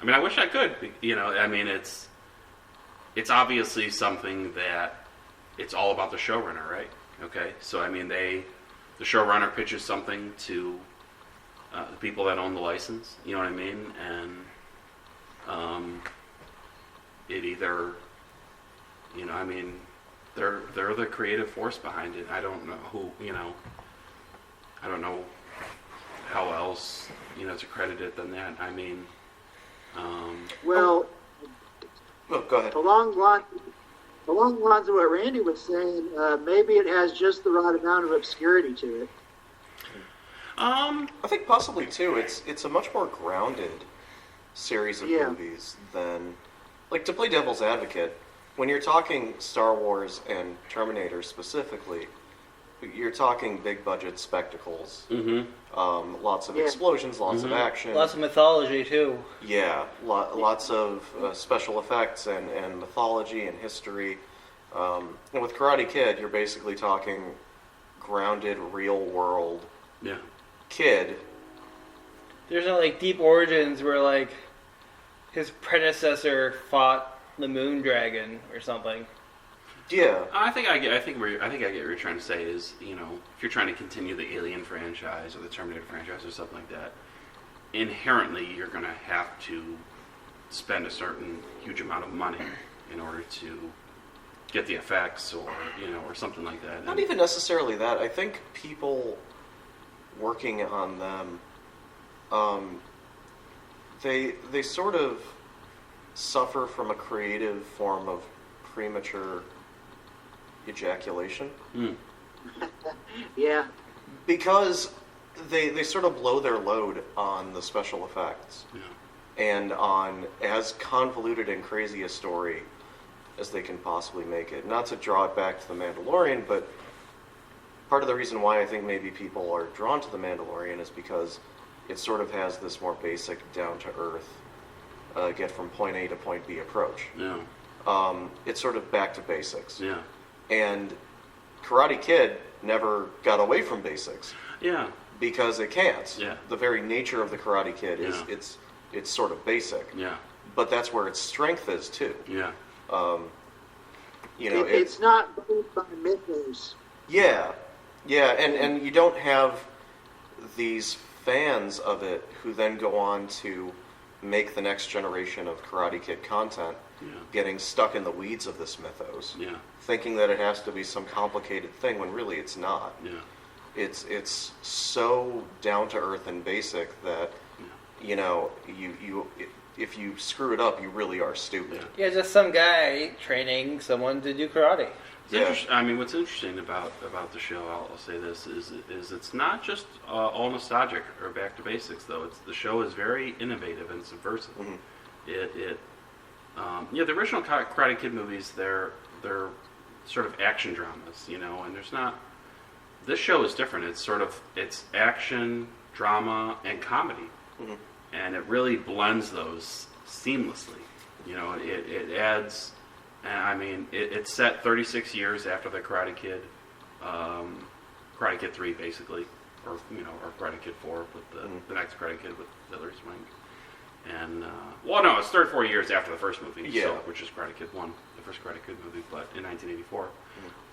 I wish I could. I mean, it's obviously something that it's all about the showrunner, right? Okay, so I mean, the showrunner pitches something to the people that own the license. You know what I mean? And it either, I mean, they're the creative force behind it. I don't know who, I don't know how else, to credit it than that. I mean, Well, Oh, go ahead. along the line, along the lines of what Randy was saying, maybe it has just the right amount of obscurity to it. I think possibly too. It's a much more grounded series of movies than, like, to play devil's advocate. When you're talking Star Wars and Terminator specifically, you're talking big budget spectacles. Lots of explosions, lots of action, Lots of mythology too. yeah, lots of special effects and mythology and history. And with Karate Kid, you're basically talking grounded, real world kid. There's no like deep origins where like his predecessor fought the Moon Dragon or something. Yeah. I think I get what you're trying to say is, you know, if you're trying to continue the Alien franchise or the Terminator franchise or something like that, inherently you're going to have to spend a certain huge amount of money in order to get the effects or, you know, or something like that. Not even necessarily that. I think people working on them, they sort of suffer from a creative form of premature ejaculation. Yeah. Because they sort of blow their load on the special effects and on as convoluted and crazy a story as they can possibly make it. Not to draw it back to The Mandalorian, but part of the reason why I think maybe people are drawn to The Mandalorian is because it sort of has this more basic, down-to-earth, get from point A to point B approach. It's sort of back to basics. And Karate Kid never got away from basics. Because it can't. The very nature of the Karate Kid is it's sort of basic. But that's where its strength is too. You know, it's not based on mythos. And you don't have these fans of it who then go on to make the next generation of Karate Kid content, getting stuck in the weeds of this mythos, thinking that it has to be some complicated thing when really it's not. It's so down to earth and basic that you know you if you screw it up, you really are stupid. Yeah, just some guy training someone to do karate. I mean, what's interesting about the show, I'll say this, is it's not just all nostalgic or back to basics, though. The show is very innovative and subversive. The original Karate Kid movies, they're sort of action dramas, you know, and there's not. This show is different. It's action, drama, and comedy, and it really blends those seamlessly. You know, it adds. I mean, it's set 36 years after the Karate Kid, Karate Kid 3, basically, or Karate Kid 4 with the next Karate Kid with Hilary Swank, and it's 34 years after the first movie, which is Karate Kid 1, the first Karate Kid movie, but in 1984.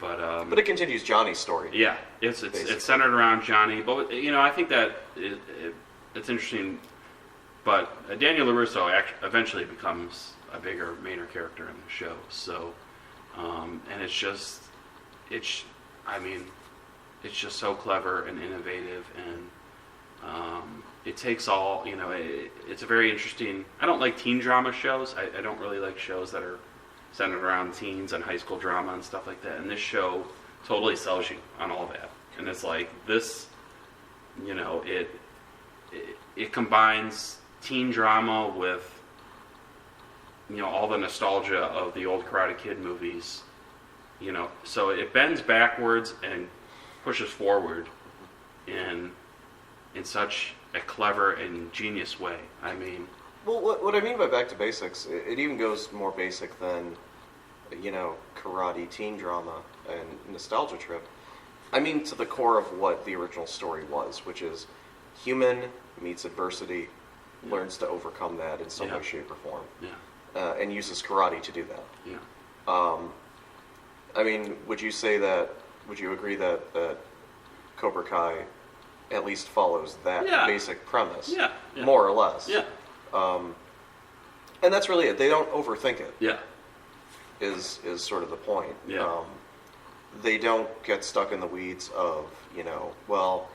But it continues Johnny's story. Yeah, it's centered around Johnny, but you know, I think that it's interesting. But Daniel LaRusso eventually becomes a bigger, mainer character in the show. So, and it's just so clever and innovative, and it takes all, you know, it's a very interesting. I don't like teen drama shows. I don't really like shows that are centered around teens and high school drama and stuff like that. And this show totally sells you on all that. And it's like this, you know, it combines teen drama with, you know, all the nostalgia of the old Karate Kid movies, you know, so it bends backwards and pushes forward in such a clever and genius way. I mean, well, what I mean by back to basics, it even goes more basic than, you know, karate teen drama and nostalgia trip. I mean, to the core of what the original story was, which is human meets adversity, learns to overcome that in some way, shape, or form. And uses karate to do that. I mean, would you agree that Cobra Kai at least follows that basic premise? More or less. And that's really it. They don't overthink it. Is sort of the point. They don't get stuck in the weeds of, you know, well,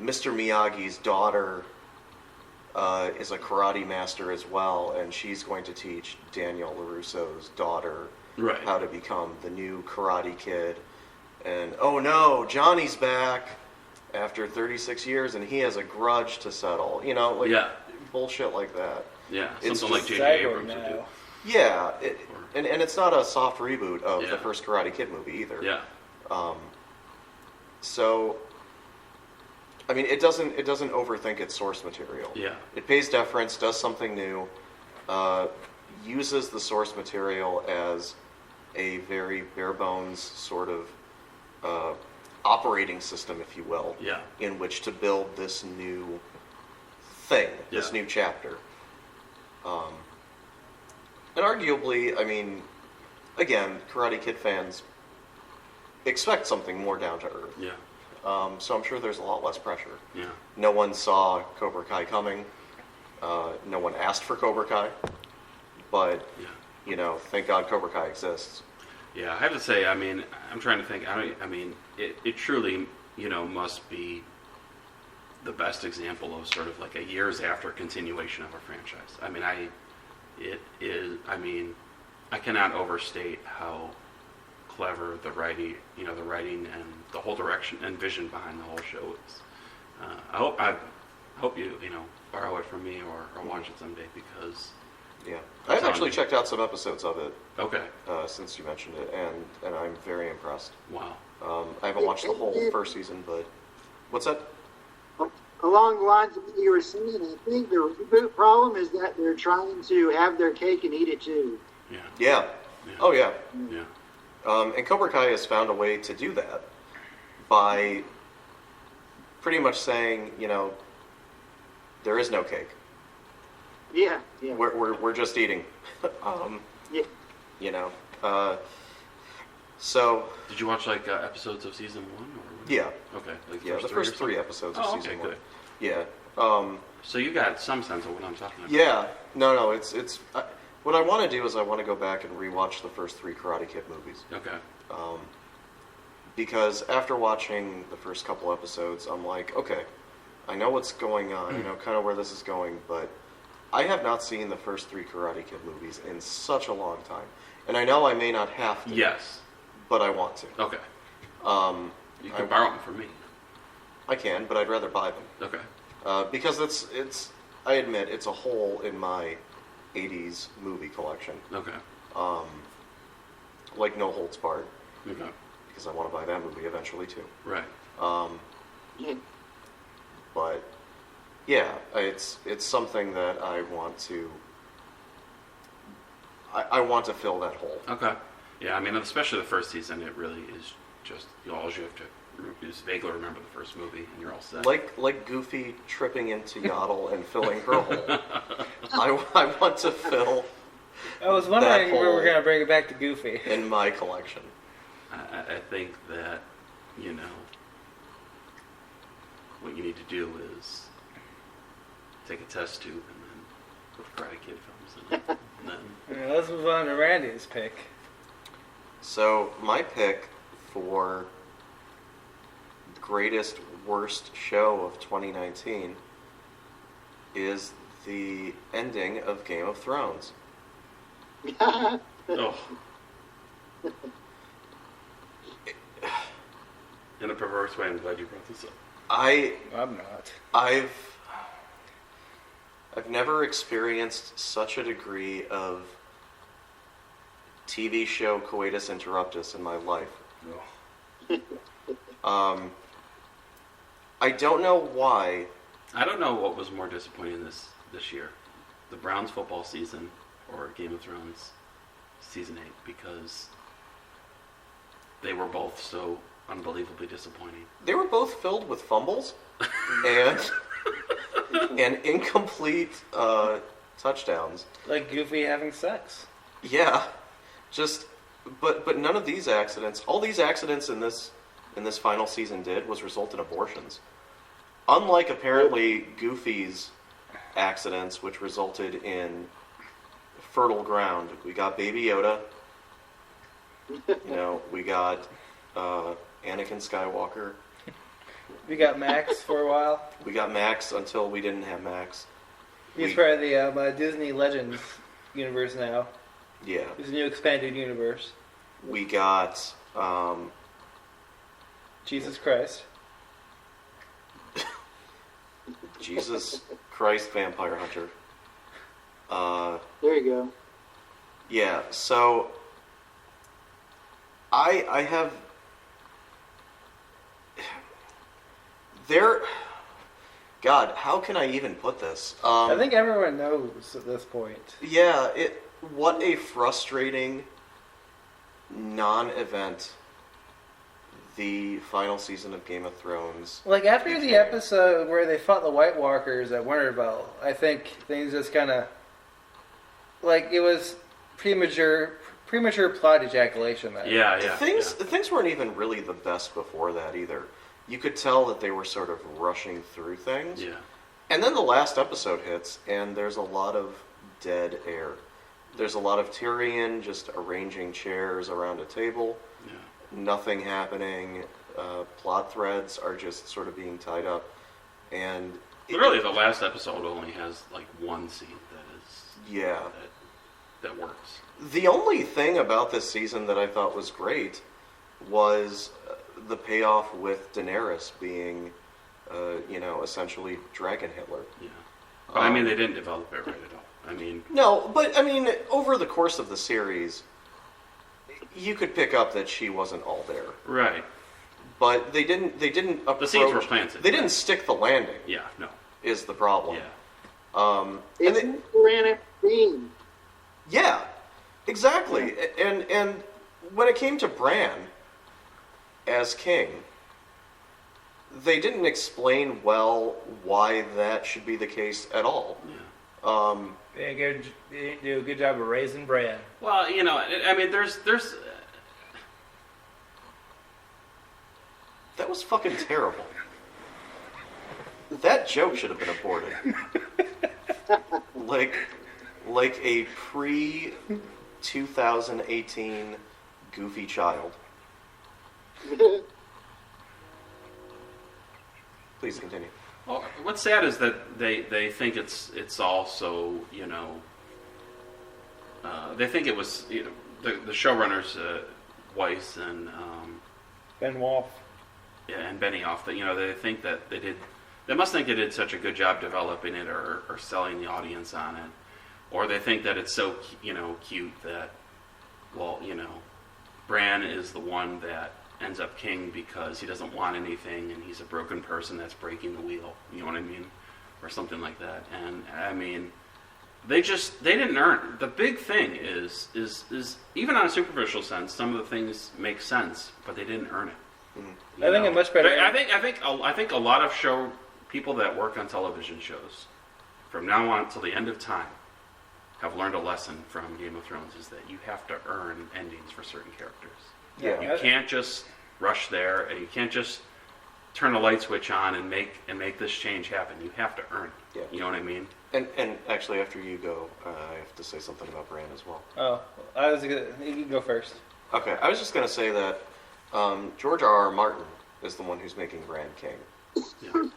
Mr. Miyagi's daughter is a karate master as well, and she's going to teach Daniel LaRusso's daughter Right. how to become the new Karate Kid. And oh no, Johnny's back after 36 years, and he has a grudge to settle. You know, like bullshit like that. Yeah, It's something like just J.J. Abrams would do. Yeah, and it's not a soft reboot of Yeah. the first Karate Kid movie either. Yeah. So, I mean, it doesn't overthink its source material. Yeah. It pays deference, does something new, uses the source material as a very bare bones sort of operating system, if you will, Yeah. in which to build this new thing, this Yeah. new chapter. And arguably, I mean, again, Karate Kid fans expect something more down to earth. Yeah. So I'm sure there's a lot less pressure. Yeah. No one saw Cobra Kai coming. No one asked for Cobra Kai. But, Yeah. you know, thank God Cobra Kai exists. Yeah, I have to say, I mean, I'm trying to think. I mean, it truly, you know, must be the best example of sort of like a years after continuation of a franchise. I mean, it is. I mean, I cannot overstate how clever the writing and the whole direction and vision behind the whole show is. I hope you borrow it from me or watch it someday because. Yeah. I've actually checked out some episodes of it. Okay. Since you mentioned it, and I'm very impressed. Wow. I haven't watched the whole first season, but what's that? Along the lines of what you were saying, I think the reboot problem is that they're trying to have their cake and eat it too. Yeah. Yeah. Oh yeah. Yeah. And Cobra Kai has found a way to do that by pretty much saying, you know, there is no cake. Yeah, yeah. We're just eating. Yeah. You know. So. Did you watch like episodes of season 1 or? Yeah. Okay. Like The first three episodes of oh, season okay, 1. good. Yeah. So you got some sense of what I'm talking about. Yeah. No. It's. What I want to do is I want to go back and rewatch the first 3 Karate Kid movies. Okay. Because after watching the first couple episodes, I'm like, okay, I know what's going on, you know, kind of where this is going, but I have not seen the first 3 Karate Kid movies in such a long time. And I know I may not have to. Yes. But I want to. Okay. You can borrow them from me. I can, but I'd rather buy them. Okay. Because it's I admit, it's a hole in my 80s movie collection. Okay. Like No Holds Barred. Okay. Because I want to buy that movie eventually too. Right. Yeah. But yeah, it's something that I want to. I want to fill that hole. Okay. Yeah, I mean, especially the first season, it really is just all you have to is vaguely remember the first movie, and you're all set. Like Goofy tripping into Yaddle and filling her hole. I want to fill. I was wondering where we're going to bring it back to Goofy. In my collection. I think that, you know, what you need to do is take a test tube and then put Karate Kid films in it. And then... Yeah, let's move on to Randy's pick. So, my pick for greatest worst show of 2019 is the ending of Game of Thrones. Oh. In a perverse way, I'm glad you brought this up. I'm not. I've never experienced such a degree of TV show coitus interruptus in my life. No. I don't know why. I don't know what was more disappointing this year, the Browns football season or Game of Thrones season 8, because they were both so unbelievably disappointing. They were both filled with fumbles and incomplete touchdowns. Like Goofy having sex. Yeah, but none of these accidents. All these accidents in this final season did was result in abortions. Unlike apparently Goofy's accidents, which resulted in fertile ground. We got Baby Yoda. You know, we got Anakin Skywalker. We got Max for a while. We got Max until we didn't have Max. He's part of the Disney Legends universe now. Yeah. There's a new expanded universe. We got Jesus Christ. Jesus Christ Vampire Hunter. There you go. Yeah, so I have there. God, how can I even put this? I think everyone knows at this point. Yeah, what a frustrating non-event the final season of Game of Thrones. Like, after the episode where they fought the White Walkers at Winterfell, I think things just kind of... Like, it was premature plot ejaculation there. Yeah. Things weren't even really the best before that either. You could tell that they were sort of rushing through things. Yeah. And then the last episode hits, and there's a lot of dead air. There's a lot of Tyrion just arranging chairs around a table. Yeah. Nothing happening. Plot threads are just sort of being tied up. And Really, the last episode only has like one scene that is... Yeah. That works. The only thing about this season that I thought was great was the payoff with Daenerys being, essentially Dragon Hitler. Yeah. But I mean, they didn't develop it right at all. I mean... No, but I mean, over the course of the series, you could pick up that she wasn't all there. Right. But they didn't approach... The seeds were planted. They didn't stick the landing. Yeah, no. Is the problem. Yeah. It's and ran a theme. Yeah, exactly. Yeah. And when it came to Bran as king, they didn't explain well why that should be the case at all. Yeah. They didn't do a good job of raising Bran. Well, I mean, there's That was fucking terrible. That joke should have been aborted. like a pre-2018 goofy child. Please continue. Well, what's sad is that they think it's also they think it was the showrunners Weiss and Benioff. Yeah, and Benioff, that they think that they must think they did such a good job developing it or selling the audience on it, or they think that it's so cute that Bran is the one that ends up king because he doesn't want anything and he's a broken person that's breaking the wheel, you know what I mean, or something like that. And I mean, they didn't earn it. The big thing is even on a superficial sense, some of the things make sense, but they didn't earn it. Mm-hmm. I think a much better. I think a lot of people that work on television shows from now on till the end of time have learned a lesson from Game of Thrones, is that you have to earn endings for certain characters. Yeah. You can't just rush there, and you can't just turn a light switch on and make this change happen. You have to earn it. Yeah. You know what I mean? And actually, after you go, I have to say something about Bran as well. Oh, you can go first. Okay, I was just going to say that George R.R. Martin is the one who's making Bran king. Yeah.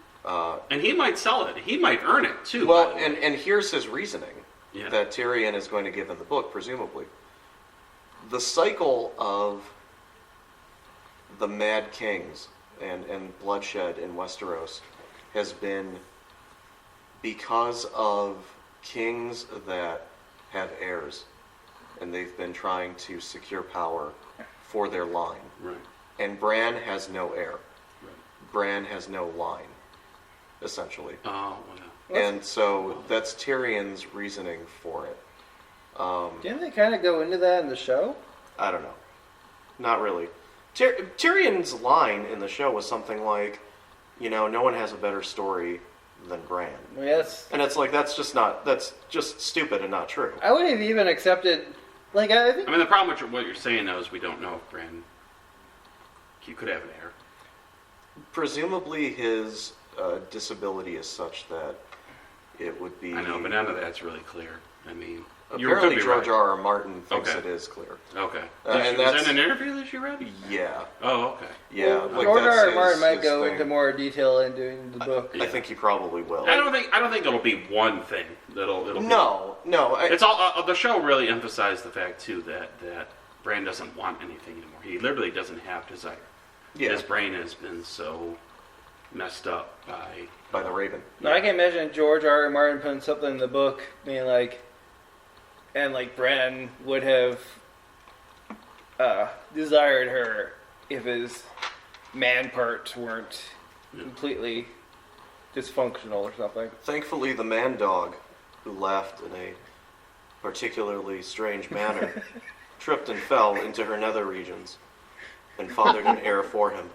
And he might sell it. He might earn it, too. Well, and here's his reasoning that Tyrion is going to give in the book, presumably. The cycle of the Mad Kings and bloodshed in Westeros has been because of kings that have heirs, and they've been trying to secure power for their line. Right. And Bran has no heir. Right. Bran has no line, essentially. Oh, wow. And so that's Tyrion's reasoning for it. Didn't they kind of go into that in the show? I don't know. Not really. Tyrion's line in the show was something like, no one has a better story than Bran. Yes. And it's like, that's just stupid and not true. I would have even accepted, I think... I mean, the problem with what you're saying, though, is we don't know if Bran... He could have an heir. Presumably his disability is such that it would be... I know, but none of that's really clear. I mean... Apparently, be George right. R. R. Martin thinks Okay. it is clear. Okay. And Was that's- that an interview that you read? Yeah, Oh, okay. yeah. Well, like George that's R. R. his- Martin might his go thing. into more detail in doing the book. I think he probably will. I don't think it'll be one thing it'll be. No. It's all the show really emphasized the fact too that Bran doesn't want anything anymore. He literally doesn't have desire. Yeah. His brain has been so messed up by the Raven. No, I can imagine George R. R. Martin putting something in the book, being like, and like Bran would have desired her if his man parts weren't completely dysfunctional or something. Thankfully, the man dog, who laughed in a particularly strange manner, tripped and fell into her nether regions and fathered an heir for him.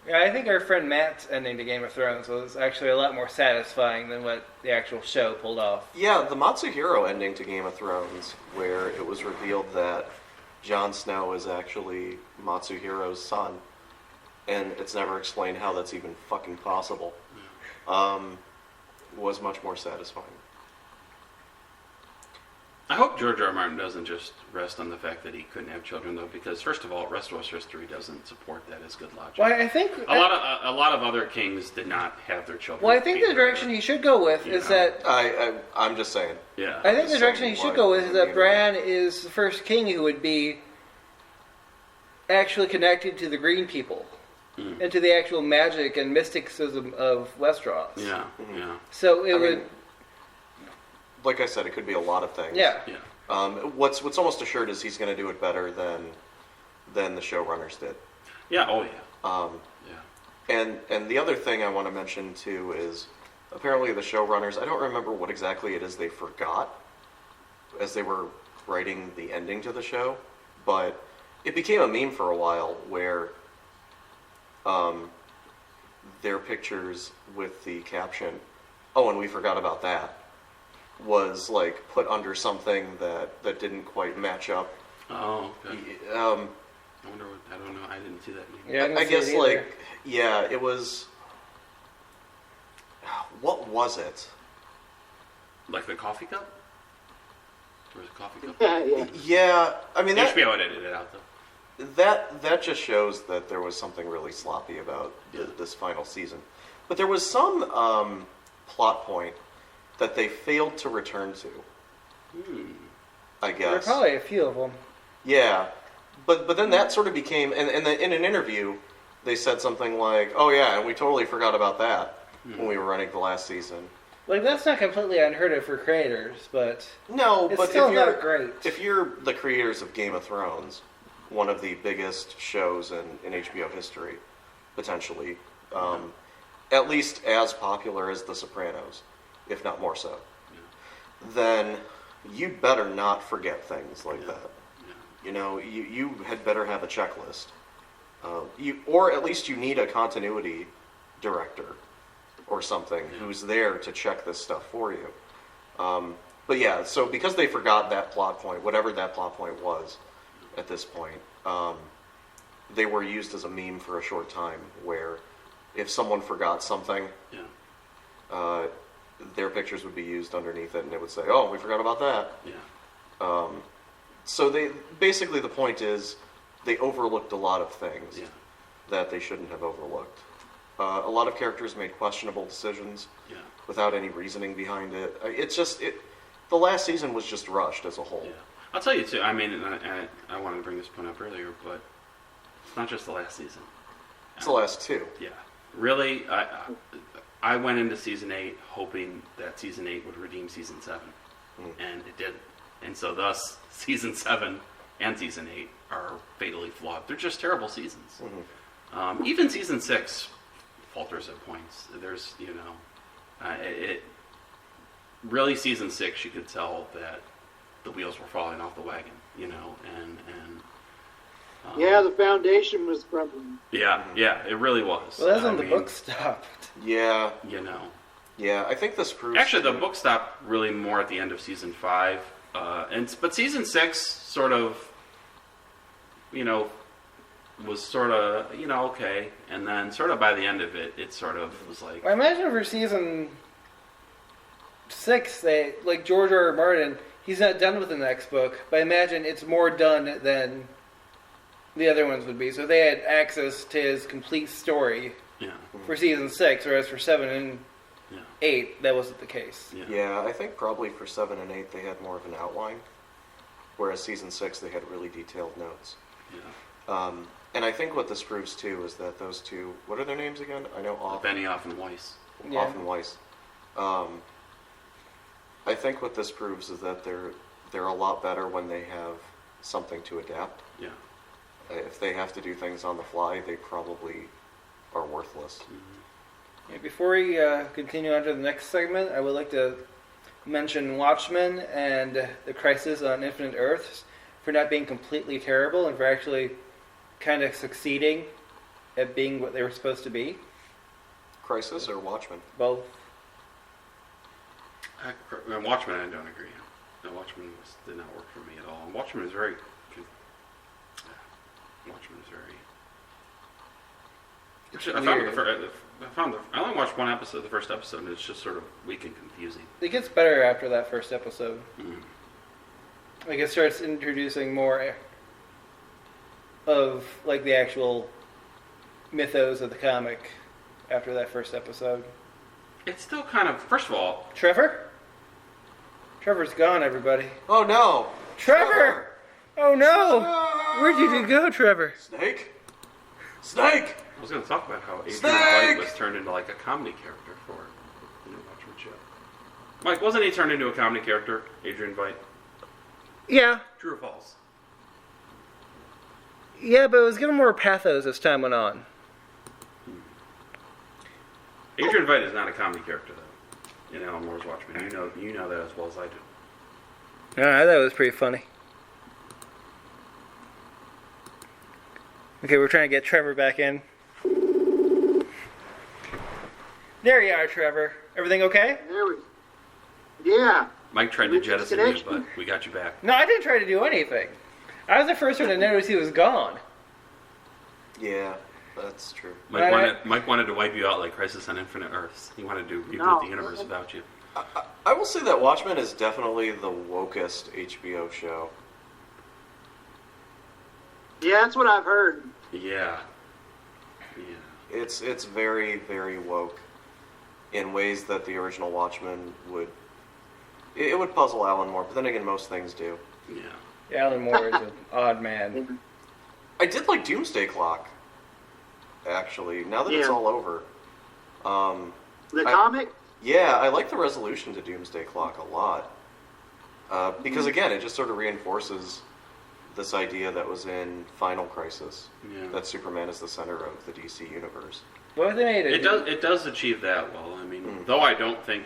Yeah, I think our friend Matt's ending to Game of Thrones was actually a lot more satisfying than what the actual show pulled off. Yeah, the Matsuhiro ending to Game of Thrones, where it was revealed that Jon Snow is actually Matsuhiro's son, and it's never explained how that's even fucking possible, was much more satisfying. I hope George R. R. Martin doesn't just rest on the fact that he couldn't have children, though, because first of all, Westeros history doesn't support that as good logic. Well, I think a lot of other kings did not have their children. Well, I think the direction he should go with is that I'm just saying. Yeah. I think the direction he should go with is that Bran is the first king who would be actually connected to the Green people and to the actual magic and mysticism of Westeros. Yeah. Yeah. So it would. Like I said, it could be a lot of things. Yeah. Yeah. What's almost assured is he's going to do it better than the showrunners did. Yeah. Oh yeah. Yeah. And the other thing I want to mention too is apparently the showrunners, I don't remember what exactly it is they forgot as they were writing the ending to the show, but it became a meme for a while where their pictures with the caption, "Oh, and we forgot about that," was like put under something that didn't quite match up. Oh, okay. I I wonder what, I don't know. I didn't see that meme. Yeah, I didn't see guess it either. it was. What was it? Like the coffee cup? Or was it coffee cup? Yeah. Yeah, I mean that HBO edited it out, though. that just shows that there was something really sloppy about this final season. But there was some plot point that they failed to return to. I guess. There are probably a few of them. Yeah, but then that sort of became, and in an interview, they said something like, "Oh yeah, and we totally forgot about that when we were running the last season." Like, that's not completely unheard of for creators, but No, it's but still if you're not great. if you're the creators of Game of Thrones, one of the biggest shows in HBO history, potentially, at least as popular as The Sopranos, if not more so, then you'd better not forget things like that. You know, you had better have a checklist. Or at least you need a continuity director or something who's there to check this stuff for you. But yeah, so because they forgot that plot point, whatever that plot point was at this point, they were used as a meme for a short time where if someone forgot something, their pictures would be used underneath it and it would say, "Oh, we forgot about that." Yeah. So they basically the point is they overlooked a lot of things that they shouldn't have overlooked. A lot of characters made questionable decisions without any reasoning behind it. It's just the last season was just rushed as a whole. Yeah. I'll tell you too. I mean, I wanted to bring this point up earlier, but it's not just the last season. It's the last two. Yeah. Really, I went into season 8 hoping that season 8 would redeem season 7, and it didn't. And so thus, season 7 and season 8 are fatally flawed. They're just terrible seasons. Even season 6 falters at points. There's, really season 6 you could tell that the wheels were falling off the wagon, and Yeah, the foundation was crumbling. yeah, it really was. Well, that's when the book stopped. Yeah. Yeah, I think this proves... Actually, the book stopped really more at the end of season 5. But season 6 sort of, was sort of, okay. And then sort of by the end of it, it sort of was like... I imagine for season 6, they like George R. R. Martin. He's not done with the next book, but I imagine it's more done than the other ones would be. So they had access to his complete story for season 6, whereas for 7 and 8, that wasn't the case. Yeah, I think probably for 7 and 8 they had more of an outline, whereas season 6 they had really detailed notes. And I think what this proves too is that those two, what are their names again? I know Benioff and Weiss. Off and Weiss. I think what this proves is that they're a lot better when they have something to adapt. Yeah. If they have to do things on the fly, they probably are worthless. Mm-hmm. Yeah, before we continue on to the next segment, I would like to mention Watchmen and the Crisis on Infinite Earths for not being completely terrible and for actually kind of succeeding at being what they were supposed to be. Crisis or Watchmen? Both. Watchmen, I don't agree. Watchmen did not work for me at all. Watchmen is very... Watchmen is very... I only watched one episode, the first episode, and it's just sort of weak and confusing. It gets better after that first episode. Like it starts introducing more of like the actual mythos of the comic after that first episode. It's still kind of... First of all... Trevor? Trevor's gone, everybody. Oh no! Trevor! Oh no! Where did you go, Trevor? Snake? Snake! I was going to talk about how Adrian Snake! Veidt was turned into like a comedy character for the new Watchmen show. Mike, wasn't he turned into a comedy character, Adrian Veidt? Yeah. True or false? Yeah, but it was given more pathos as time went on. Adrian Veidt is not a comedy character, though. In Alan Moore's Watchmen, you know that as well as I do. I thought it was pretty funny. Okay, we're trying to get Trevor back in. There you are, Trevor. Everything okay? There we. Yeah. Mike tried to jettison you, but we got you back. No, I didn't try to do anything. I was the first one to notice he was gone. Yeah, that's true. Mike wanted to wipe you out like Crisis on Infinite Earths. He wanted to reboot the universe without you. I will say that Watchmen is definitely the wokest HBO show. Yeah, that's what I've heard. Yeah. It's very, very woke in ways that the original Watchmen would... It would puzzle Alan Moore, but then again, most things do. Yeah. Alan Moore is an odd man. I did like Doomsday Clock, actually, now that it's all over. The comic? Yeah, I like the resolution to Doomsday Clock a lot. Because, again, it just sort of reinforces this idea that was in Final Crisis, that Superman is the center of the DC universe. What have they made it? It does achieve that well. I mean, though I don't think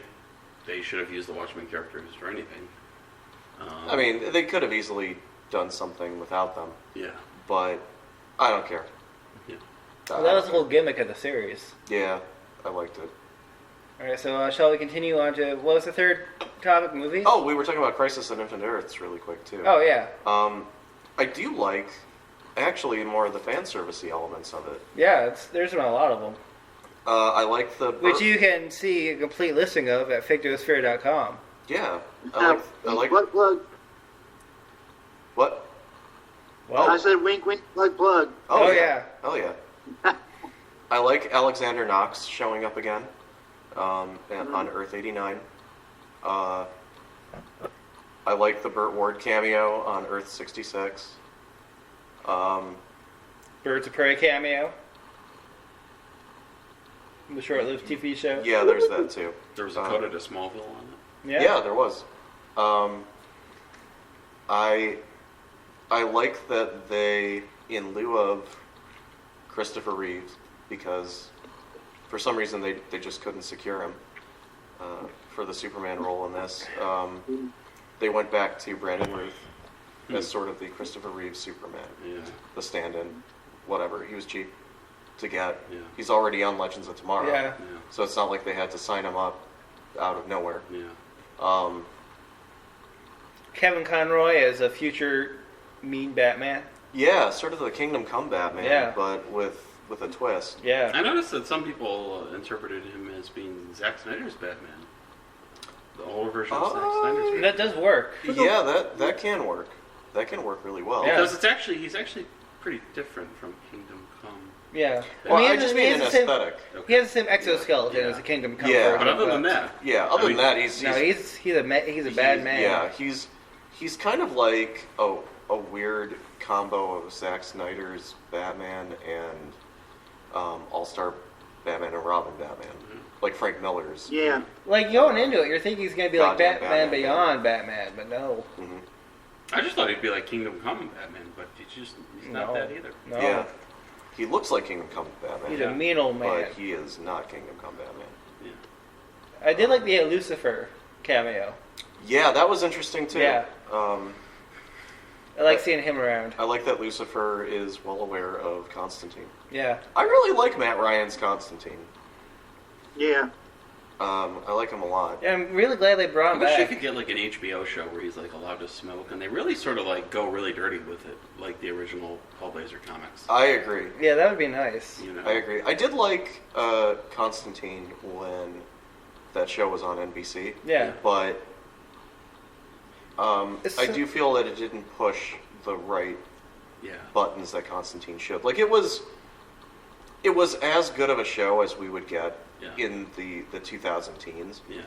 they should have used the Watchmen characters for anything. I mean, they could have easily done something without them. Yeah. But I don't care. Yeah. Well, that was the whole gimmick of the series. Yeah, I liked it. Alright, so shall we continue on to, what was the third topic, movies? Oh, we were talking about Crisis on Infinite Earths really quick, too. Oh, yeah. I do like, actually, more of the fan servicey elements of it. Yeah, there's been a lot of them. I like the... Which you can see a complete listing of at Fictospherians.com. Yeah. I like... Plug, plug. What? What? I said wink, wink, plug, plug. Oh, yeah. Oh, yeah. I like Alexander Knox showing up again on Earth 89. I like the Burt Ward cameo on Earth 66. Birds of Prey cameo. The short-lived TV show. Yeah, there's that too. There was a coda to Smallville on it. Yeah, there was. I like that they, in lieu of Christopher Reeves, because for some reason they just couldn't secure him for the Superman role in this, they went back to Brandon Routh as sort of the Christopher Reeves Superman. Yeah. The stand-in, whatever. He was cheap to get. Yeah. He's already on Legends of Tomorrow. Yeah. So it's not like they had to sign him up out of nowhere. Yeah. Kevin Conroy as a future mean Batman. Yeah, sort of the Kingdom Come Batman, but with a twist. Yeah. I noticed that some people interpreted him as being Zack Snyder's Batman. The older version of Zack Snyder's version. That does work. Yeah, that can work. That can work really well. Yeah. Because he's actually pretty different from Kingdom Come. Yeah. Well, I I mean, just he mean has an the same- aesthetic. He has the same exoskeleton Yeah. as the Kingdom Come Yeah. version. But other than that, Yeah, other than that, he's a bad man. Yeah, he's kind of like a weird combo of Zack Snyder's Batman and All-Star Batman and Robin Batman, like Frank Miller's. Yeah. Like going into it, you're thinking he's gonna be like Goddamn Batman Batman. Beyond Batman, but no. Mhm. I just thought he'd be like Kingdom Come Batman, but he's not No. that either. No. Yeah, he looks like Kingdom Come Batman. He's a mean old man. But he is not Kingdom Come Batman. Yeah. I did like the Lucifer cameo. Yeah, that was interesting too. Yeah. Um, I like seeing him around. I like that Lucifer is well aware of Constantine. Yeah. I really like Matt Ryan's Constantine. Yeah. I like him a lot. Yeah, I'm really glad they brought I him wish they back. could get like an HBO show where he's like allowed to smoke, and they really sort of like go really dirty with it, like the original Hellblazer comics. I agree. Yeah, that would be nice. You know, I agree. I did like Constantine when that show was on NBC. Yeah. But It's I so- do feel that it didn't push the right yeah. buttons that Constantine should. Like it was as good of a show as we would get Yeah. in the 2000 teens. Yeah.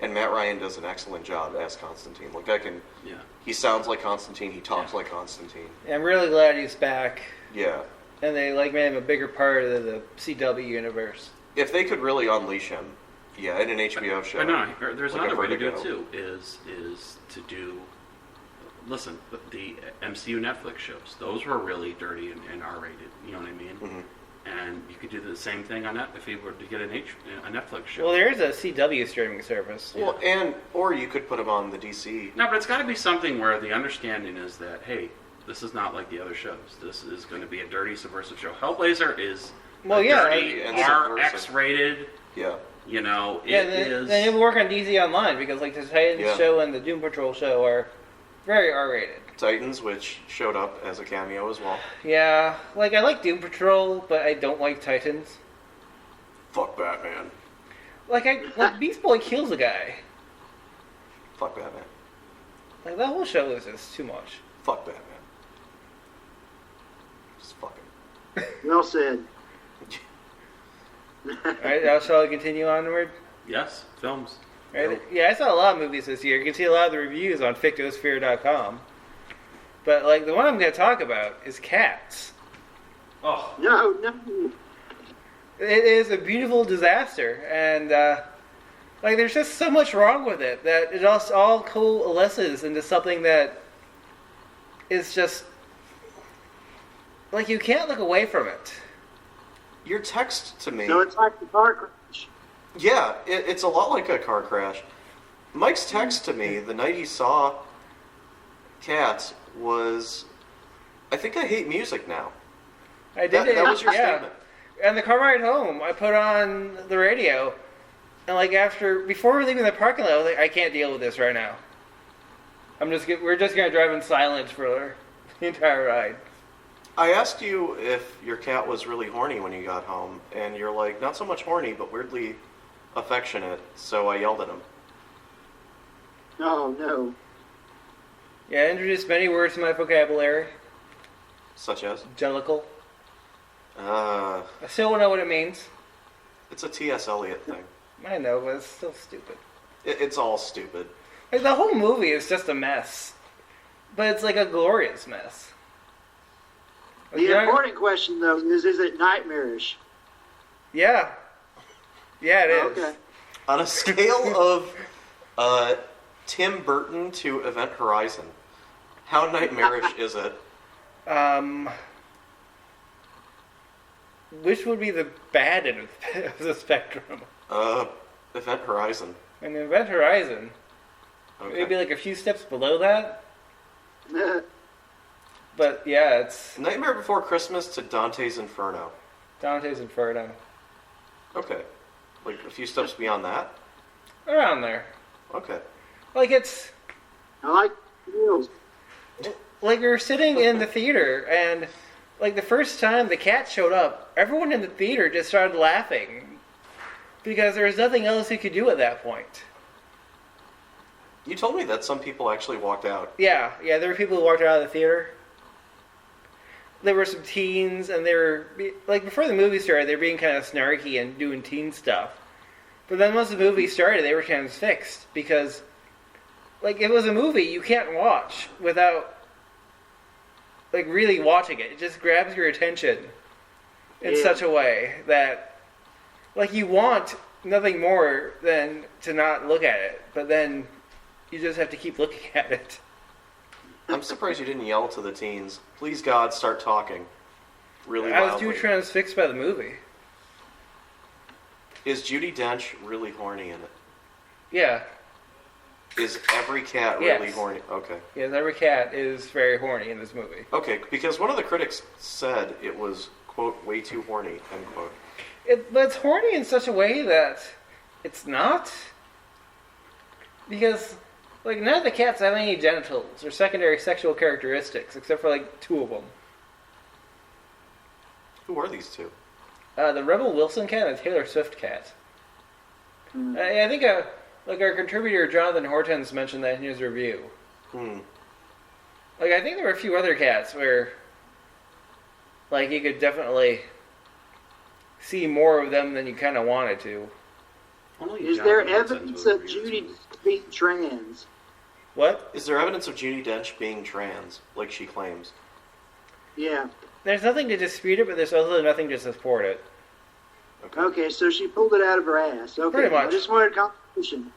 And Matt Ryan does an excellent job as Constantine. Like I can, Yeah. he sounds like Constantine. He talks Yeah. like Constantine. Yeah, I'm really glad he's back, Yeah. and they like made him a bigger part of the CW universe. If they could really unleash him, yeah, in an HBO show. But no, there's like another a way to do it Vertigo. too. Is to do. Listen, the MCU Netflix shows; those were really dirty and R-rated. You know what I mean? Mhm. And you could do the same thing on that if you were to get a Netflix show. Well, there is a CW streaming service. Well, or you could put him on the DC. No, but it's got to be something where the understanding is that, hey, this is not like the other shows. This is going to be a dirty, subversive show. Hellblazer is Well, yeah, dirty, and R-X-rated. Yeah. You know, Yeah, it is. they never work on DC Online because like the Titans Yeah. show and the Doom Patrol show are very R-rated. Titans, which showed up as a cameo as well. Yeah, like I like Doom Patrol, but I don't like Titans. Fuck Batman. Like Beast Boy kills a guy. Fuck Batman. Like that whole show is just too much. Fuck Batman. Just fuck him. Well said. All right, now shall I continue onward? Yes, films. Right? Yeah, I saw a lot of movies this year. You can see a lot of the reviews on Fictospherians.com. But like the one I'm going to talk about is Cats. Oh, No. It is a beautiful disaster, and like there's just so much wrong with it that it all coalesces into something that is just like you can't look away from it. Your text to me. So it's like the car crash. Yeah, it's a lot like a car crash. Mike's text to me the night he saw Cats was, I think I hate music now. I did That was your yeah. statement. And the car ride home, I put on the radio, and like before we leaving the parking lot, I was like, I can't deal with this right now. We're just gonna drive in silence for the entire ride. I asked you if your cat was really horny when you got home, and you're like, not so much horny, but weirdly affectionate, so I yelled at him. Oh, no. Yeah, I introduced many words to my vocabulary. Such as? Jellicle. Uh, I still don't know what it means. it's a T.S. Eliot thing. I know, but it's still stupid. It's all stupid. Like, the whole movie is just a mess. But it's like a glorious mess. Like, The you know- important question, though, is it nightmarish? Yeah. Yeah, it is. Okay. On a scale of Tim Burton to Event Horizon, how nightmarish is it? Which would be the bad end of the spectrum? Event Horizon. And Event Horizon, Okay. maybe like a few steps below that. But yeah, it's Nightmare Before Christmas to Dante's Inferno. Dante's Inferno. Okay. Like a few steps beyond that? Around there. Okay. Like it's I like wheels. like we were sitting in the theater and like the first time the cat showed up, everyone in the theater just started laughing because there was nothing else you could do at that point. You told me that some people actually walked out. Yeah, there were people who walked out of the theater. There were some teens, and they were, like, before the movie started, they were being kind of snarky and doing teen stuff. But then once the movie started, they were transfixed, because, like, if it was a movie you can't watch without, like, really watching it. It just grabs your attention in such a way that, like, you want nothing more than to not look at it, but then you just have to keep looking at it. I'm surprised you didn't yell to the teens, "Please God, start talking." Really I loudly. was too transfixed by the movie. Is Judi Dench really horny in it? Yeah. Is every cat really Yes. horny? Okay. Yes, every cat is very horny in this movie. Okay, because one of the critics said it was, quote, way too horny, end quote. But it's horny in such a way that it's not. Because, like, none of the cats have any genitals or secondary sexual characteristics, except for, like, 2 of them. Who are these two? The Rebel Wilson cat and the Taylor Swift cat. I think, like, our contributor Jonathan Hortons mentioned that in his review. Like, I think there were a few other cats where, like, you could definitely see more of them than you kind of wanted to. Is there evidence of Judy being trans? What? Is there evidence of Judi Dench being trans, like she claims? Yeah. There's nothing to dispute it, but there's also nothing to support it. Okay, so she pulled it out of her ass. Okay, Pretty much. I just wanted confirmation.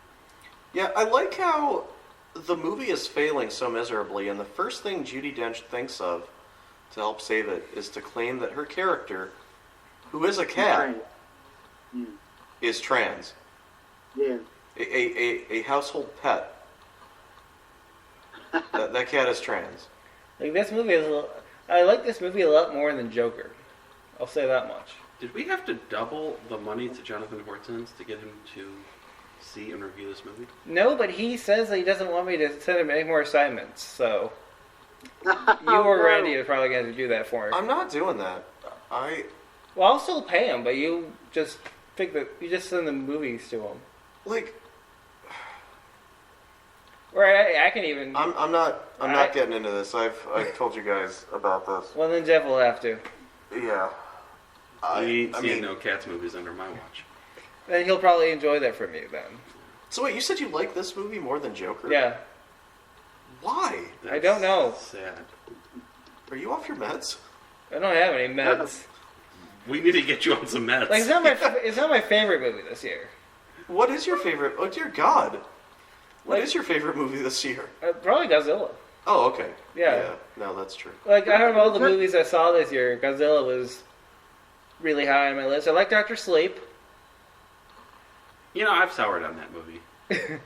Yeah, I like how the movie is failing so miserably, and the first thing Judi Dench thinks of to help save it is to claim that her character, who is a cat, Right. is trans. Yeah. A household pet. that cat is trans. Like, this movie is... I like this movie a lot more than Joker. I'll say that much. Did we have to double the money to Jonathan Hortons to get him to see and review this movie? No, but he says that he doesn't want me to send him any more assignments, so... You or Randy are probably going to do that for him. I'm not doing that. Well, I'll still pay him, but you just think that... You just send the movies to him. Like... Or I can even... I'm not getting into this. I've told you guys about this. Well, then Jeff will have to. Yeah. We ain't seen no Cats movies under my watch. Then he'll probably enjoy that from you, then. So wait, you said you like this movie more than Joker? Yeah. Why? I don't know. Sad. Are you off your meds? I don't have any meds. We need to get you on some meds. Like, it's not my favorite movie this year. What is your favorite? Oh dear God! What is your favorite movie this year? Probably Godzilla. Oh, okay. Yeah. No, that's true. Like, out of all the movies I saw this year, Godzilla was really high on my list. I like Dr. Sleep. You know, I've soured on that movie.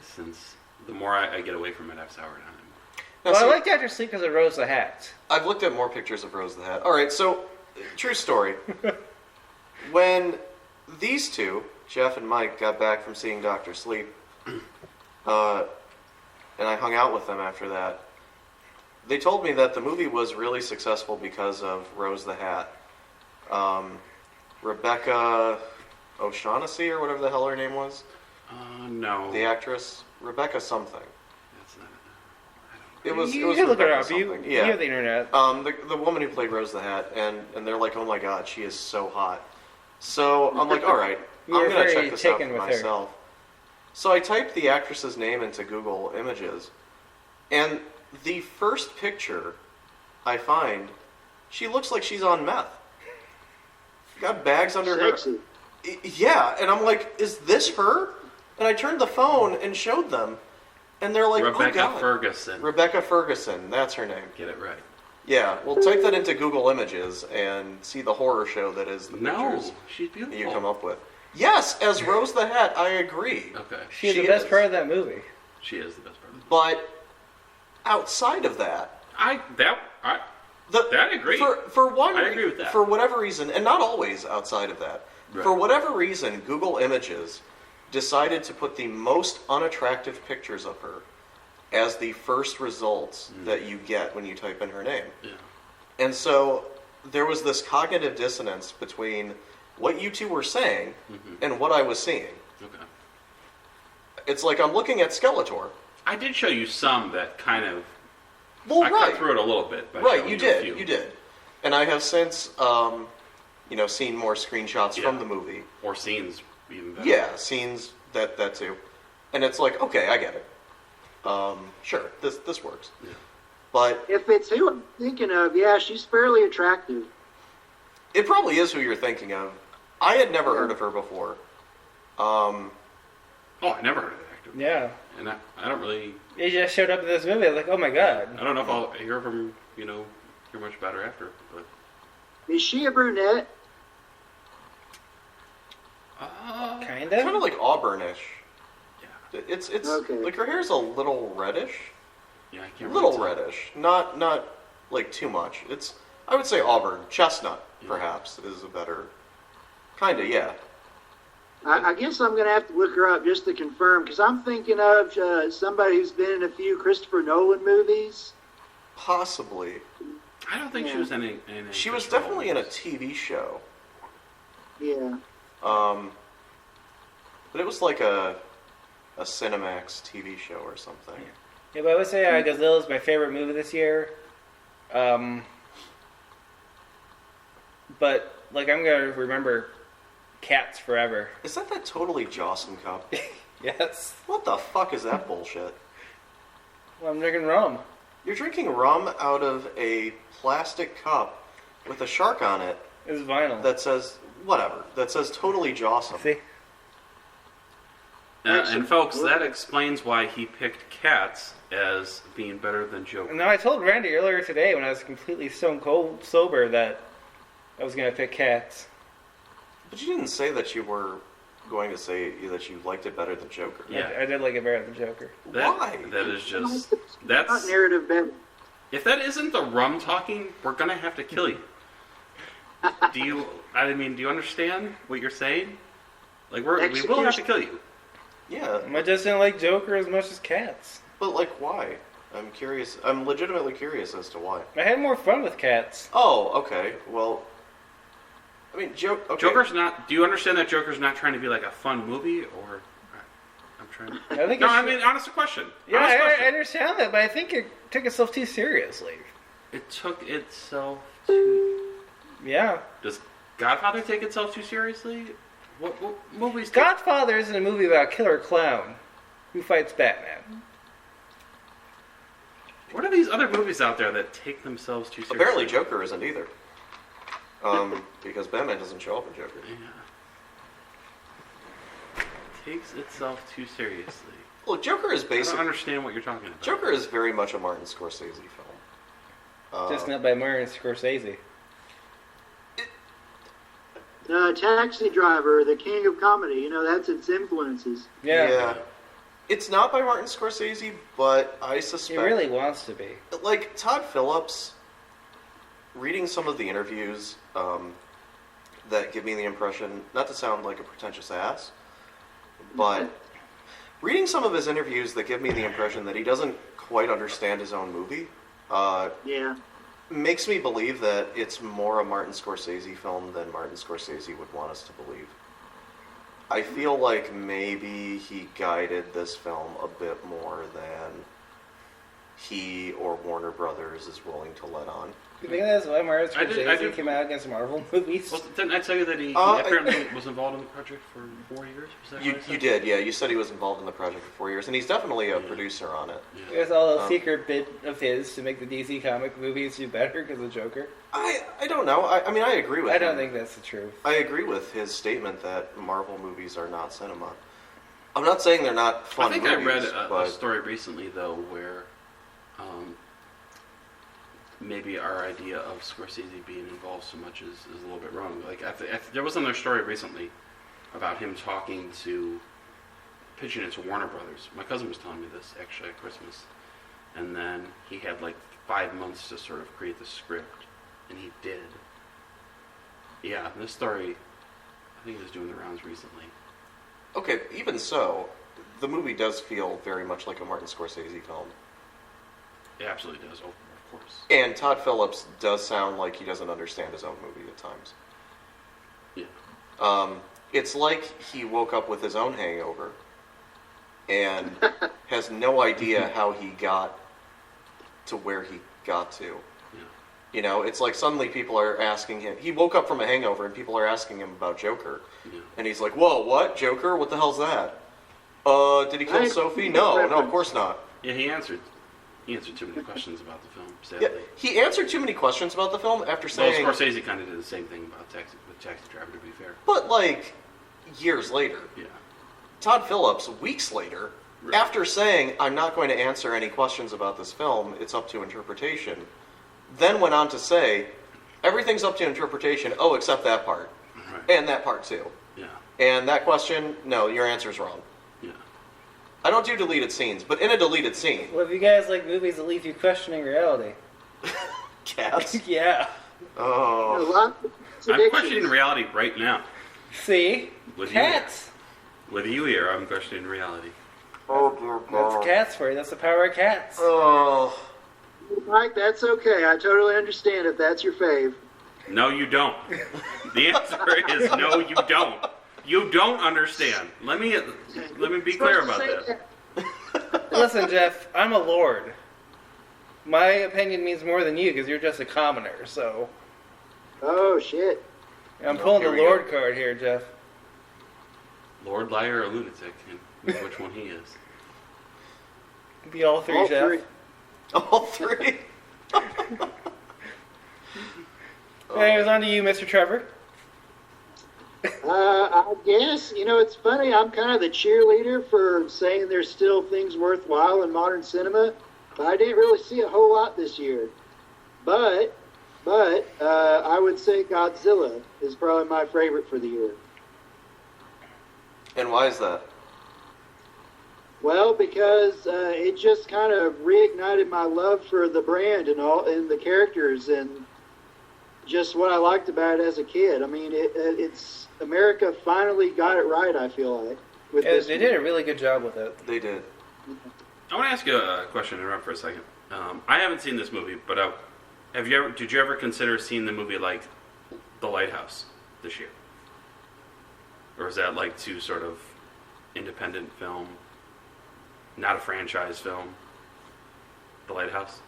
Since the more I get away from it, I've soured on it. Now, Well, see, I like Dr. Sleep because of Rose the Hat. I've looked at more pictures of Rose the Hat. All right, so true story. When these two, Jeff and Mike, got back from seeing Dr. Sleep, and I hung out with them after that, they told me that the movie was really successful because of Rose the Hat. Rebecca O'Shaughnessy, or whatever the hell her name was. No. The actress. Rebecca something. That's not It was You can look it Rebecca up. You something. have the internet. The woman who played Rose the Hat, and they're like, oh my God, she is so hot. So I'm like, all right, You I'm were going to very check this out taken for with her. myself. So I typed the actress's name into Google Images, and the first picture I find, she looks like she's on meth. Got bags under Sexy. her. Yeah, and I'm like, is this her? And I turned the phone and showed them, and they're like, Rebecca oh God. Ferguson. Rebecca Ferguson, that's her name. Get it right. Yeah, well, type that into Google Images and see the horror show that is the No, pictures she's beautiful. you come up with. Yes, as Rose the Hat, I agree. Okay. She's she the best is. part of that movie. She is the best part. But outside of that, I agree. For one, I agree with that. For whatever reason, and not always outside of that, Right. for whatever reason, Google Images decided to put the most unattractive pictures of her as the first results that you get when you type in her name. Yeah. And so there was this cognitive dissonance between what you two were saying and what I was seeing. Okay. It's like I'm looking at Skeletor I did show you some that kind of... Well, I cut through it a little bit. By Right, showing you a did. few. You did. And I have since, seen more screenshots from the movie. Or scenes, even better. Yeah, scenes, that too. And it's like, okay, I get it. Sure, this works. Yeah. But If it's who I'm thinking of, yeah, she's fairly attractive. it probably is who you're thinking of. I had never heard of her before. Oh, I never heard of that actor. Yeah. And I don't really... He just showed up in this movie. I was like, oh my god. I don't know if I'll hear from, hear much about her after, but... Is she a brunette? Kinda? Kind of like auburnish. Yeah. It's Okay. like her hair's a little reddish. Yeah, I can't Little really tell. reddish. Not like too much. It's, I would say auburn. Chestnut, perhaps, is a better... Kinda, yeah. I guess I'm going to have to look her up just to confirm, because I'm thinking of somebody who's been in a few Christopher Nolan movies. Possibly. I don't think she was in any She was Christopher definitely in a Nolan's. TV show. Yeah. But it was like a Cinemax TV show or something. Yeah, but I would say Godzilla is my favorite movie this year. But, like, I'm going to remember Cats forever. Is that totally Jawsome cup? Yes. What the fuck is that bullshit? Well, I'm drinking rum. You're drinking rum out of a plastic cup with a shark on it It's vinyl. that says, whatever, that says totally Jawsome. See? And folks, that explains why he picked Cats as being better than Joker. No, I told Randy earlier today when I was completely stone cold sober that I was going to pick Cats. But you didn't say that you were going to say that you liked it better than Joker. Yeah. I did like it better than Joker. Why? That is just... Not That's... narrative better. If that isn't the rum talking, we're gonna have to kill you. Do you understand what you're saying? Like, we will have to kill you. Yeah, I just didn't like Joker as much as Cats. but like why? I'm curious. I'm legitimately curious as to why. I had more fun with Cats. Oh, okay. Well, I mean, okay. Joker's not... Do you understand that Joker's not trying to be like a fun movie, or... I'm trying to... I think No, it I should- mean, honest question. Yeah, Honest I question. understand that, but I think it took itself too seriously. It took itself too... Yeah. Does Godfather take itself too seriously? What movies... Godfather isn't a movie about a killer clown who fights Batman. What are these other movies out there that take themselves too seriously? Apparently, Joker isn't either. Because Batman doesn't show up in Joker. Yeah. Takes itself too seriously. Look, Joker is I don't basically... understand what you're talking about. Joker is very much a Martin Scorsese film. Just not by Martin Scorsese. Taxi Driver, the king of comedy, that's its influences. Yeah. It's not by Martin Scorsese, but I He suspect... really wants to be. Like, Todd Phillips, reading some of the interviews that give me the impression, not to sound like a pretentious ass, but reading some of his interviews that give me the impression that he doesn't quite understand his own movie, Yeah. makes me believe that it's more a Martin Scorsese film than Martin Scorsese would want us to believe. I feel like maybe he guided this film a bit more than he or Warner Brothers is willing to let on. You think that's why Martin I Scorsese did- came out against Marvel movies? Well, didn't I tell you that he I- apparently was involved in the project for 4 years? Was that You, what I said? you did, yeah. You said he was involved in the project for 4 years, and he's definitely a producer on it. Yeah. There's all a secret bit of his to make the DC comic movies do better because of Joker. I don't know. I mean, I agree with I him. don't think that's the truth. I agree with his statement that Marvel movies are not cinema. I'm not saying they're not fun I think movies, I read a but story recently, though, where maybe our idea of Scorsese being involved so much is a little bit wrong. Like, there was another story recently about him pitching it to Warner Brothers. My cousin was telling me this, actually, at Christmas. And then he had, 5 months to sort of create the script, and he did. Yeah, this story, I think, is doing the rounds recently. okay, even so, the movie does feel very much like a Martin Scorsese film. It absolutely does, of course. And Todd Phillips does sound like he doesn't understand his own movie at times. Yeah. It's like he woke up with his own hangover, and has no idea how he got to where he got to. Yeah. You know, it's like suddenly people are asking him. He woke up from a hangover, and people are asking him about Joker, and he's like, "Whoa, what? Joker? What the hell's that? Did he kill Sophie? No, of course not." Yeah, he answered too many questions about the film, sadly. Yeah, he answered too many questions about the film after saying. Well, Scorsese kind of did the same thing about Taxi Driver, to be fair. But like years later, Yeah. Todd Phillips, weeks later, Right. after saying, "I'm not going to answer any questions about this film, it's up to interpretation," then went on to say, "Everything's up to interpretation, oh, except that part. Right. And that part too. Yeah. And that question, no, your answer's wrong." Yeah. I don't do deleted scenes, but in a deleted scene, Well, if you guys like movies that leave you questioning reality. cats. Yeah. A Oh. lot of I'm predictions. questioning reality right now. See? With Cats. With you here, I'm questioning reality. Oh dear That's God. cats for you. That's the power of cats. Oh. Mike, that's okay. I totally understand if that's your fave. No, you don't. The answer is no, you don't. You don't understand. Let me be clear about that. Listen, Jeff, I'm a lord. My opinion means more than you because you're just a commoner, so. Oh, shit. I'm No, pulling here the we lord go. card here, Jeff. Lord, liar, or lunatic, and which one he is. Be all three, All Jeff. three. All three. Anyways, on to you, Mr. Trevor. I guess, it's funny. I'm kind of the cheerleader for saying there's still things worthwhile in modern cinema, but I didn't really see a whole lot this year. But I would say Godzilla is probably my favorite for the year. And why is that? Well, because it just kind of reignited my love for the brand and the characters and just what I liked about it as a kid. I mean, it's America finally got it right. I feel like with Yeah, this. they did a really good job with it. They did. I want to ask you a question. Interrupt for a second. I haven't seen this movie, but did you ever consider seeing the movie like The Lighthouse this year, or is that like too sort of independent film, not a franchise film? The Lighthouse.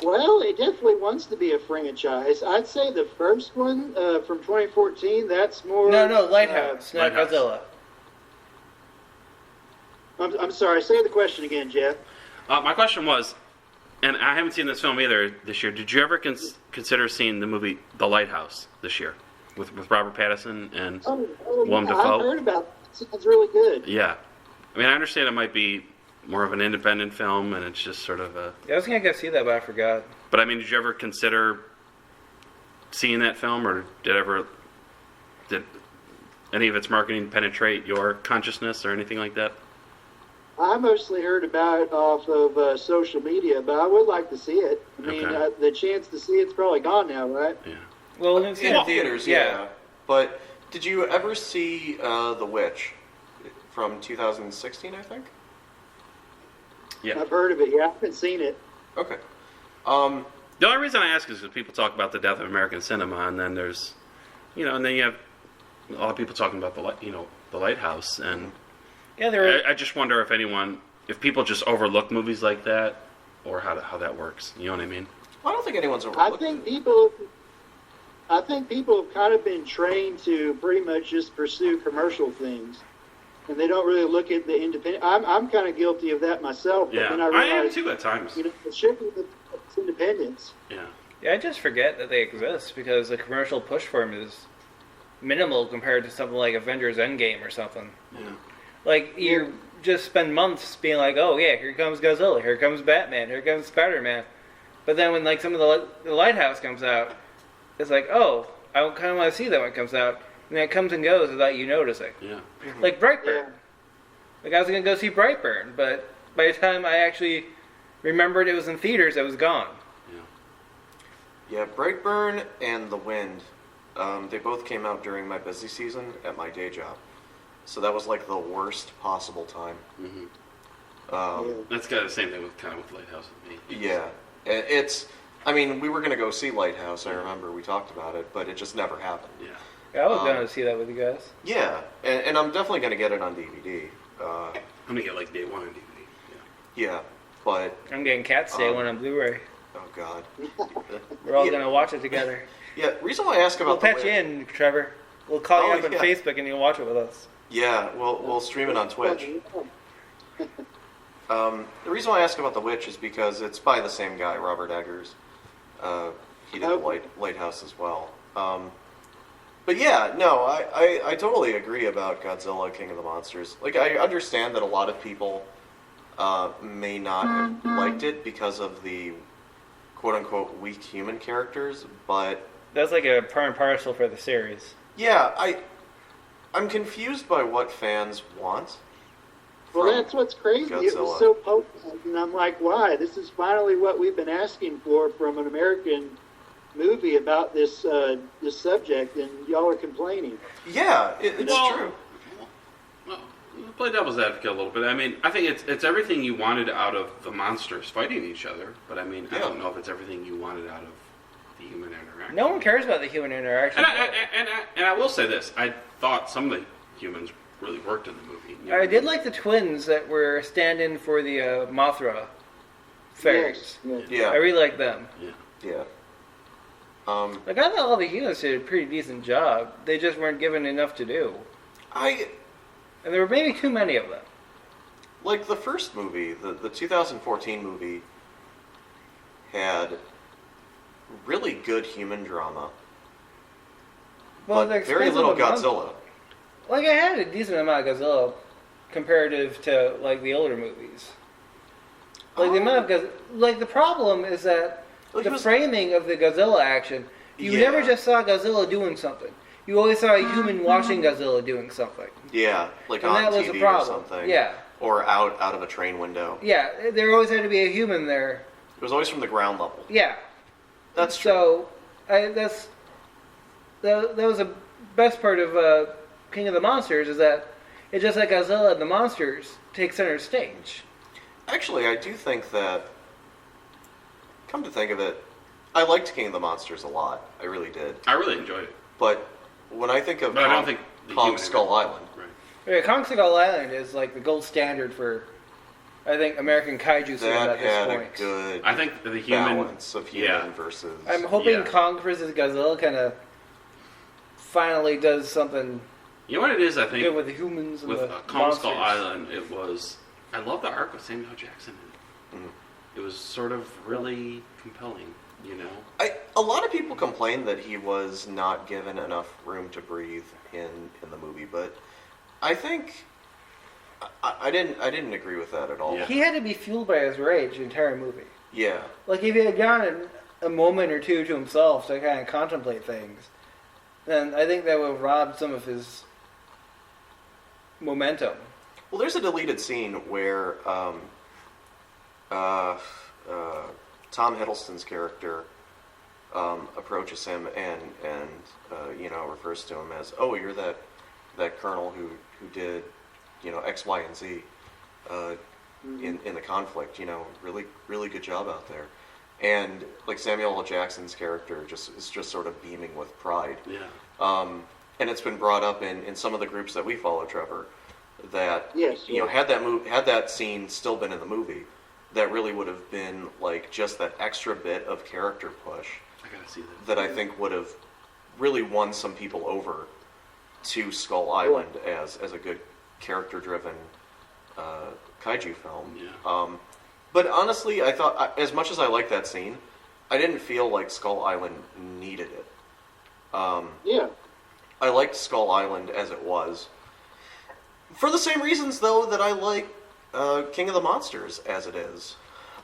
Well, it definitely wants to be a franchise. I'd say the first one from 2014. That's more. No, Lighthouse, not Lighthouse. Godzilla. I'm sorry. Say the question again, Jeff. My question was, and I haven't seen this film either this year. Did you ever consider seeing the movie The Lighthouse this year with Robert Pattinson and Willem Dafoe? I've heard about it. It sounds really good. Yeah, I mean I understand it might be more of an independent film, and it's just sort of a. Yeah, I was gonna go see that, but I forgot. But I mean, did you ever consider seeing that film, or did any of its marketing penetrate your consciousness or anything like that? I mostly heard about it off of social media, but I would like to see it. I mean, Okay. the chance to see it's probably gone now, right? Yeah. Well, In theaters, yeah. But did you ever see The Witch from 2016, I think? Yeah. I've heard of it. Yeah, I haven't seen it. Okay. The only reason I ask is because people talk about the death of American cinema, and then there's, and then you have a lot of people talking about the Lighthouse, and yeah, there were. I just wonder if people just overlook movies like that, or how that works. You know what I mean? I don't think anyone's I overlooked think it. people have kind of been trained to pretty much just pursue commercial things, and they don't really look at the independent. I'm kind of guilty of that myself. But Yeah, then I am realized, too at times. it should be it's independence. Yeah. Yeah, I just forget that they exist because the commercial push for them is minimal compared to something like Avengers Endgame or something. Yeah. Like, you just spend months being like, oh yeah, here comes Godzilla, here comes Batman, here comes Spider-Man. But then when like some of the Lighthouse comes out, it's like, oh, I kind of want to see that when it comes out. And then it comes and goes without you noticing. Yeah. Like Brightburn. Yeah. Like I was going to go see Brightburn, but by the time I actually remembered it was in theaters, it was gone. Yeah, Brightburn and The Wind, they both came out during my busy season at my day job. So that was like the worst possible time. Mm-hmm. That's got the same thing with Lighthouse with me. Yeah. We were going to go see Lighthouse, I remember we talked about it, but it just never happened. Yeah. Yeah, I was going to see that with you guys. Yeah, and I'm definitely going to get it on DVD. I'm gonna get like day one on DVD. Yeah, but I'm getting Cat's Day one on Blu-ray. oh god. We're all going to watch it together. Yeah, reason why I ask We'll about the patch you Witch. in, Trevor. We'll call you Oh, up on yeah. Facebook and you'll watch it with us. Yeah, we'll stream it on Twitch. The reason why I ask about The Witch is because it's by the same guy, Robert Eggers. He did the Lighthouse as well. But yeah, no, I totally agree about Godzilla, King of the Monsters. Like, I understand that a lot of people may not have liked it because of the quote-unquote weak human characters, but That's like a part and parcel for the series. yeah, I'm confused by what fans want. Well, from that's what's crazy. It was Godzilla. so potent, and I'm like, why? This is finally what we've been asking for from an American movie about this this subject, and y'all are complaining. Yeah, it's true. Well, play devil's advocate a little bit. I mean, I think it's everything you wanted out of the monsters fighting each other, but I mean, I don't know if it's everything you wanted out of the human interaction. No one cares about the human interaction. And I will say this: I thought some of the humans really worked in the movie. You know? I did like the twins that were stand-in for the Mothra fairies. Yes, yes. Yeah, I really like them. yeah. Like, I thought all the humans did a pretty decent job. They just weren't given enough to do. And there were maybe too many of them. Like the first movie, the 2014 movie, had really good human drama, Well, but the very expensive little amount- Godzilla. Like, I had a decent amount of Godzilla comparative to, like, the older movies. Like, the amount of like, the problem is that Well, he the was- framing of the Godzilla action, you Yeah. never just saw Godzilla doing something. You always saw a human watching Godzilla doing something. Yeah, like And on that was TV a problem. or something. Yeah. Or out of a train window. Yeah, there always had to be a human there. It was always from the ground level. Yeah. That's true. So, that was the best part of King of the Monsters, is that it's just like Godzilla and the monsters take center stage. Actually, I do think that, come to think of it, I liked King of the Monsters a lot. I really did. I really enjoyed it. But when I think of But I don't think the Kong human Skull interaction- Island, Right. Yeah, Kong Skull Island is like the gold standard for, I think, American kaiju cinema that at had this a point. good I think the human balance of human versus... I'm hoping Yeah. Kong vs. Godzilla kind of finally does something You know what it is? I think good with the humans and with the Kong monsters. Skull Island, it was. I love the arc with Samuel Jackson in it. Mhm. It was sort of really compelling, you know. A lot of people complained that he was not given enough room to breathe in the movie, but I think I didn't agree with that at all. Yeah. He had to be fueled by his rage the entire movie. Yeah. Like, if he had gotten a moment or two to himself to kind of contemplate things, then I think that would have robbed some of his momentum. Well, there's a deleted scene where Tom Hiddleston's character approaches him and refers to him as, "Oh, you're that colonel who did X, Y, and Z in the conflict. Really good job out there." And like Samuel L. Jackson's character is just sort of beaming with pride. Yeah. And it's been brought up in some of the groups that we follow, Trevor, that Yes, had that scene still been in the movie, that really would have been like just that extra bit of character push I gotta see that. that I think would have really won some people over to Skull Island as a good character-driven kaiju film. Yeah. But honestly, I thought, as much as I liked that scene, I didn't feel like Skull Island needed it. Yeah. I liked Skull Island as it was. For the same reasons, though, that I like King of the Monsters as it is.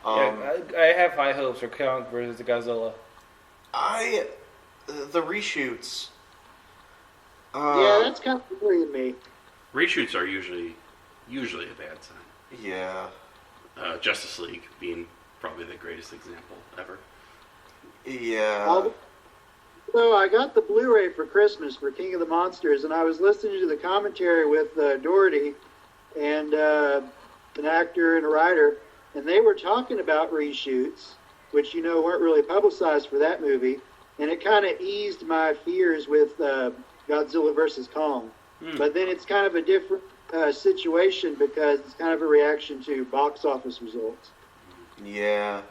Yeah, I have high hopes for Kong vs. Godzilla. The reshoots... Yeah, that's kind of worrying me. Reshoots are usually a bad sign. Yeah. Justice League being probably the greatest example ever. Yeah. So I got the Blu-ray for Christmas for King of the Monsters, and I was listening to the commentary with Doherty and an actor and a writer, and they were talking about reshoots, which weren't really publicized for that movie, and it kind of eased my fears with Godzilla versus Kong. But then it's kind of a different situation because it's kind of a reaction to box office results. Yeah.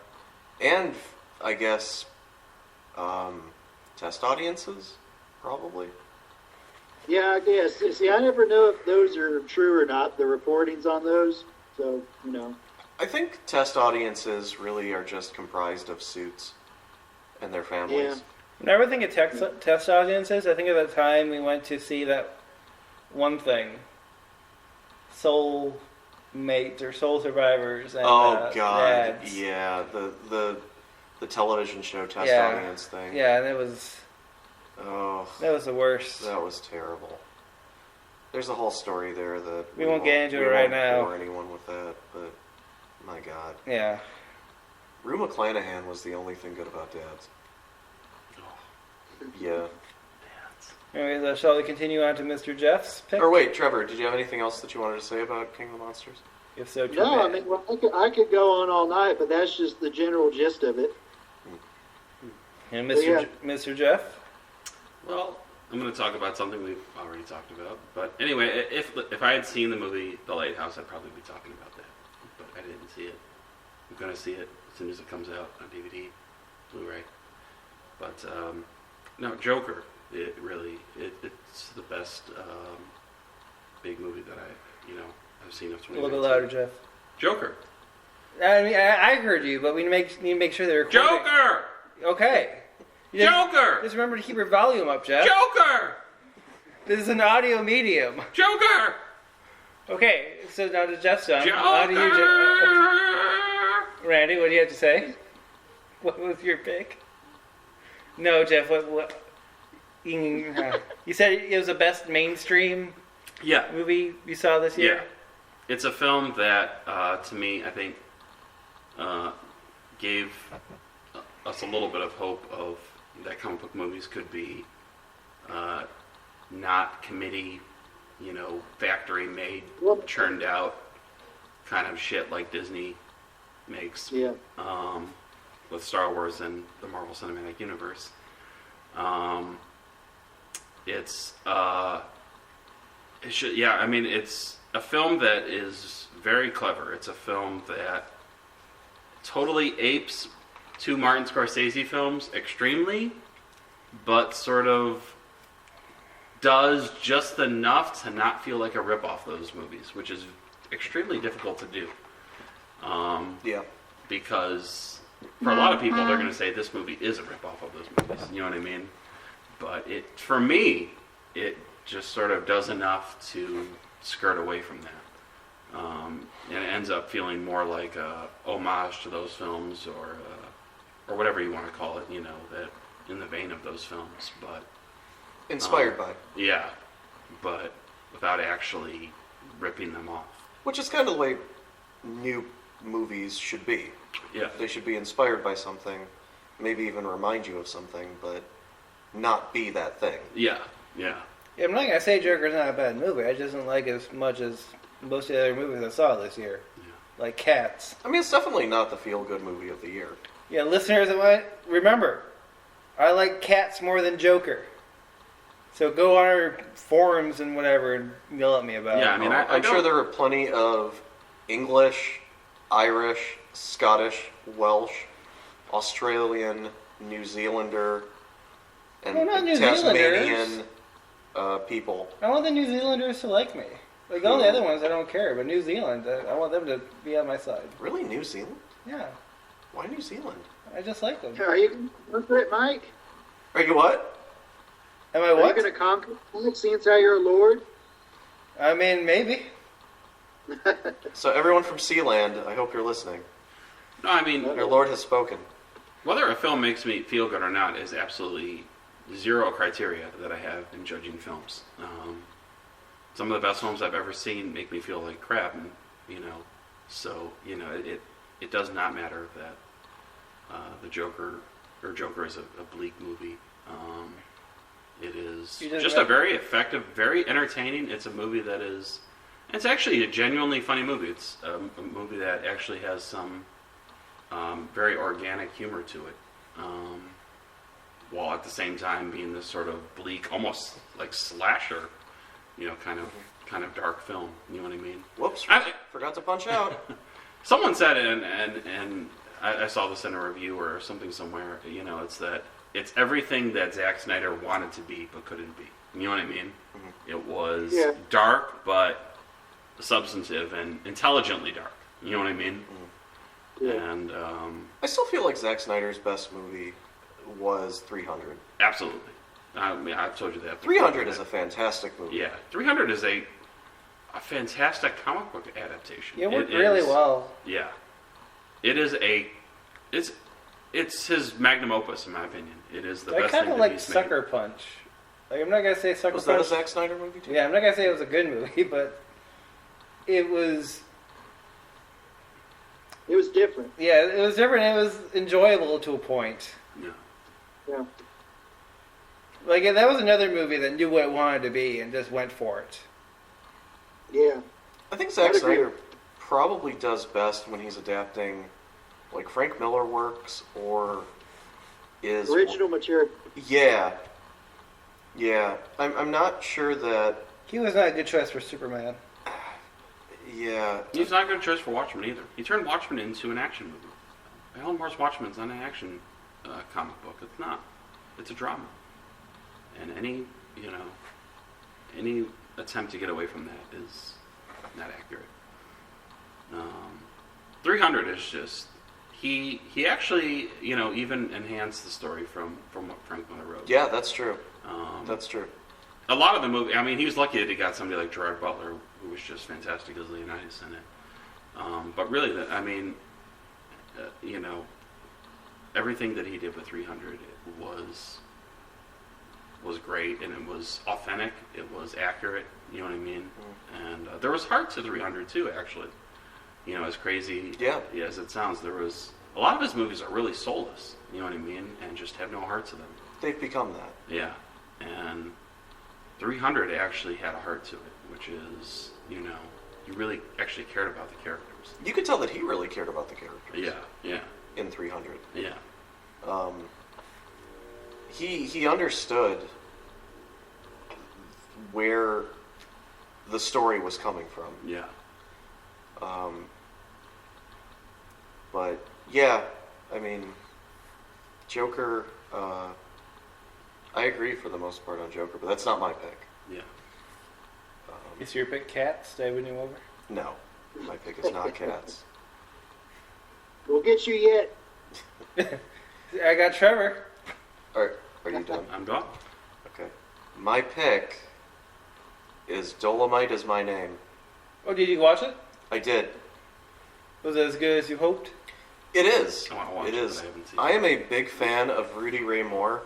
And, I guess, test audiences, probably. Yeah, I guess. See, I never know if those are true or not, the reportings on those. So, I think test audiences really are just comprised of suits and their families. Yeah. Whenever I think of test audiences, I think of the time we went to see that one thing, Soul Mates or Soul Survivors. And, God, Dads. yeah, the television show test Yeah. audience thing. Yeah, and it was that was the worst. That was terrible. There's a whole story there that we won't get into it right now. Bore anyone with that, but my God. Yeah. Rue McClanahan was the only thing good about Dads. Yeah. Anyways, shall we continue on to Mr. Jeff's pick? Or wait, Trevor, did you have anything else that you wanted to say about King of the Monsters? If so, too No, bad. I mean, well, I could go on all night, but that's just the general gist of it. And Mr. Jeff? Well, I'm going to talk about something we've already talked about. But anyway, if I had seen the movie The Lighthouse, I'd probably be talking about that. But I didn't see it. I'm going to see it as soon as it comes out on DVD, Blu-ray. But, no, Joker. It's the best big movie that I've seen of 2019. A little bit louder, Jeff. Joker. I mean, I heard you, but we need to make sure they're recording. Joker! Okay. Joker! Just remember to keep your volume up, Jeff. Joker! This is an audio medium. Joker! Okay, so now to Jeff's done. Joker! How do you, Randy, what do you have to say? What was your pick? No, Jeff, what you said it was the best mainstream movie you saw this year? Yeah. It's a film that, to me, I think, gave us a little bit of hope of that comic book movies could be not committee, factory made, churned out kind of shit like Disney makes with Star Wars and the Marvel Cinematic Universe. It's a film that is very clever. It's a film that totally apes two Martin Scorsese films extremely, but sort of does just enough to not feel like a rip-off of those movies, which is extremely difficult to do. Because for a lot of people, they're going to say this movie is a rip-off of those movies. You know what I mean? But for me, it just sort of does enough to skirt away from that. And it ends up feeling more like a homage to those films or whatever you want to call it, that in the vein of those films. But Inspired by. Yeah, but without actually ripping them off. Which is kind of the way new movies should be. Yeah. They should be inspired by something, maybe even remind you of something, but not be that thing. Yeah. I'm not going to say Joker's not a bad movie. I just don't like it as much as most of the other movies I saw this year. Yeah. Like Cats. I mean, it's definitely not the feel-good movie of the year. Yeah, listeners, remember, I like Cats more than Joker. So go on our forums and whatever and yell at me about it. Yeah, I mean, I'm sure there are plenty of English, Irish, Scottish, Welsh, Australian, New Zealander, and Tasmanian people. I want the New Zealanders to like me. Like all the other ones, I don't care. But New Zealand, I want them to be on my side. Really, New Zealand? Yeah. Why New Zealand? I just like them. Are you going to conquer it, Mike? Are you what? Am I what? Are you going to conquer it, seeing as how you're a lord? I mean, maybe. So everyone from Sealand, I hope you're listening. No, I mean... Your Lord has spoken. Whether a film makes me feel good or not is absolutely zero criteria that I have in judging films. Some of the best films I've ever seen make me feel like crap, and, so, it does not matter that the Joker is a bleak movie. It is just a very effective, very entertaining. It's a movie that is... It's actually a genuinely funny movie. It's a movie that actually has some very organic humor to it. while at the same time being this sort of bleak, almost like slasher, kind of dark film. You know what I mean? Whoops! Forgot to punch out. Someone said it, and I saw this in a review or something somewhere. It's that it's everything that Zack Snyder wanted to be but couldn't be. You know what I mean? Mm-hmm. It was dark but substantive and intelligently dark. You know what I mean? Mm-hmm. Yeah. And I still feel like Zack Snyder's best movie was 300. Absolutely. I've told you that. 300 is a fantastic movie. Yeah, 300 is a fantastic comic book adaptation. Yeah, it worked really well. Yeah, it is it's his magnum opus in my opinion. It is the best thing that he's made. I kind of like Sucker Punch. Like, I'm not gonna say Sucker Punch. Was that a Zack Snyder movie too? Yeah, I'm not gonna say it was a good movie, but it was. It was different. Yeah, it was different. It was enjoyable to a point. Yeah. Yeah. Like, that was another movie that knew what it wanted to be and just went for it. Yeah. I think Zack Snyder probably does best when he's adapting, like, Frank Miller works or is... Original material. Yeah. Yeah. I'm not sure that... He was not a good choice for Superman. Yeah. He's not a good choice for Watchmen either. He turned Watchmen into an action movie. Alan Moore's Watchmen's not an action comic book. It's not. It's a drama. And any attempt to get away from that is not accurate. 300 is just he actually even enhanced the story from what Frank Miller wrote. Yeah, that's true. That's true. A lot of the movie, I mean, he was lucky that he got somebody like Gerard Butler, who was just fantastic as Leonidas in it. But really, everything that he did with 300 was great, and it was authentic. It was accurate. You know what I mean? Mm. And there was heart to 300 too, actually. As crazy as it sounds, there was a lot of his movies are really soulless. You know what I mean? And just have no heart to them. They've become that. Yeah, and 300 actually had a heart to it, which is you really actually cared about the characters. You could tell that he really cared about the characters. Yeah. In 300. Yeah. He understood where the story was coming from. Yeah. But yeah, I mean, Joker. I agree for the most part on Joker, but that's not my pick. Yeah. Is your pick Cats? Did I win you over? No, my pick is not Cats. We'll get you yet. I got Trevor. Are you done? I'm done. Okay. My pick is Dolemite Is My Name. Oh, did you watch it? I did. Was it as good as you hoped? It is. I want to watch it it, is. but I haven't seen I am a big fan of Rudy Ray Moore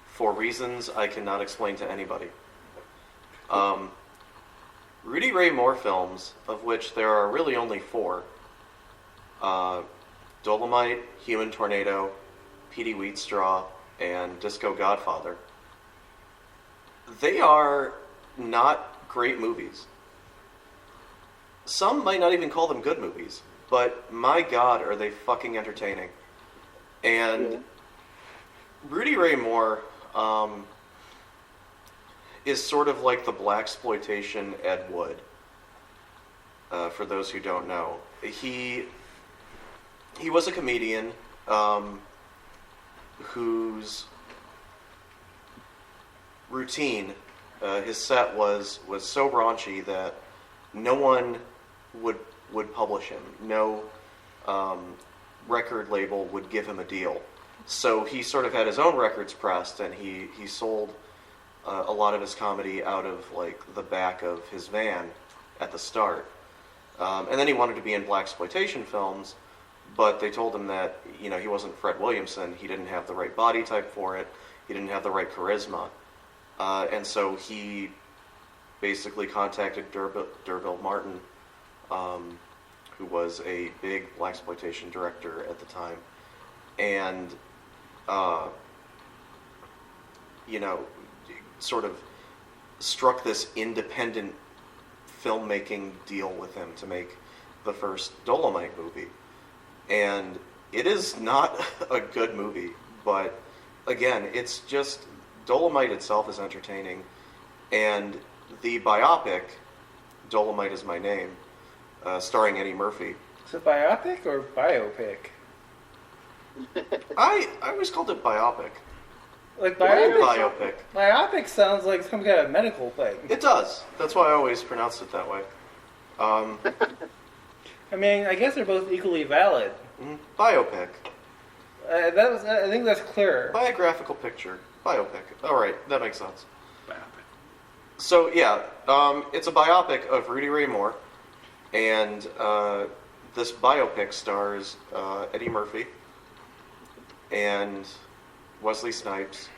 for reasons I cannot explain to anybody. Rudy Ray Moore films, of which there are really only 4, Dolemite, Human Tornado, Petey Wheatstraw, and Disco Godfather, they are not great movies. Some might not even call them good movies, but my God, are they fucking entertaining. And Rudy Ray Moore is sort of like the blaxploitation Ed Wood, for those who don't know. He was a comedian whose routine, his set was so raunchy that no one would publish him. No record label would give him a deal. So he sort of had his own records pressed, and he sold a lot of his comedy out of like the back of his van at the start. And then he wanted to be in blaxploitation films, but they told him that he wasn't Fred Williamson. He didn't have the right body type for it. He didn't have the right charisma. And so he basically contacted D'Urville Martin, who was a big blaxploitation director at the time, and sort of struck this independent filmmaking deal with him to make the first Dolemite movie. And it is not a good movie, but again, it's just Dolemite itself is entertaining, and the biopic Dolemite is my name, starring Eddie Murphy. Is it biopic or biopic? I always called it biopic. Like Biopic. Biopic sounds like some kind of medical thing. It does. That's why I always pronounced it that way. I mean, I guess they're both equally valid. Biopic. I think that's clearer. Biographical picture. Biopic. All right, that makes sense. Biopic. So yeah, it's a biopic of Rudy Ray Moore, and this biopic stars Eddie Murphy and Wesley Snipes,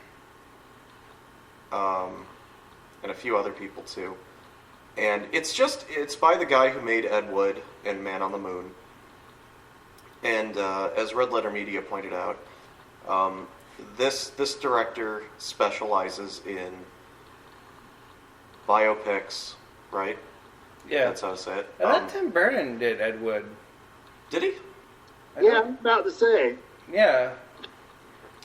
and a few other people too. And it's by the guy who made Ed Wood and Man on the Moon. And as Red Letter Media pointed out, this director specializes in biopics, right? Yeah. That's how to say it. I thought Tim Burton did Ed Wood. Did he? Yeah, I'm about to say. Yeah.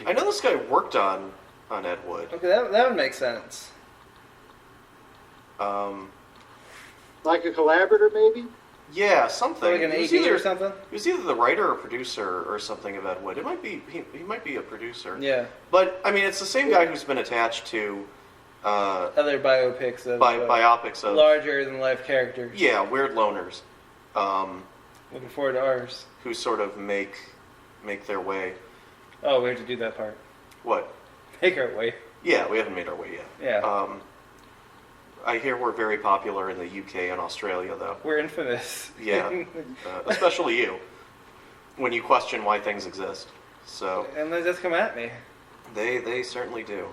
I know this guy worked on Ed Wood. Okay, that would make sense. Like a collaborator, maybe? Yeah, something. Like an He was AD or something? He was either the writer or producer or something of Ed Wood. It might be he might be a producer. Yeah. But I mean, it's the same guy who's been attached to Other biopics of biopics of larger than life characters. Yeah, weird loners. Looking forward to ours. Who sort of make their way. Oh, we have to do that part. What? Make our way. Yeah, we haven't made our way yet. Yeah. I hear we're very popular in the UK and Australia, though. We're infamous. Yeah, especially you, when you question why things exist. So And they just come at me. they certainly do.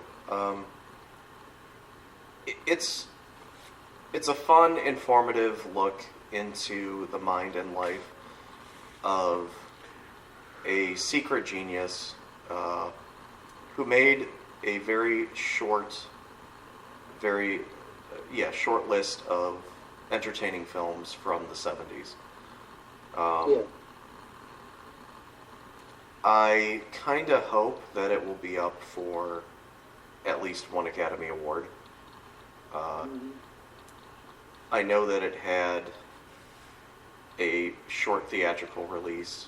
It's a fun, informative look into the mind and life of a secret genius who made a very short list of entertaining films from the 70s. Yeah. I kind of hope that it will be up for at least one Academy Award. I know that it had a short theatrical release,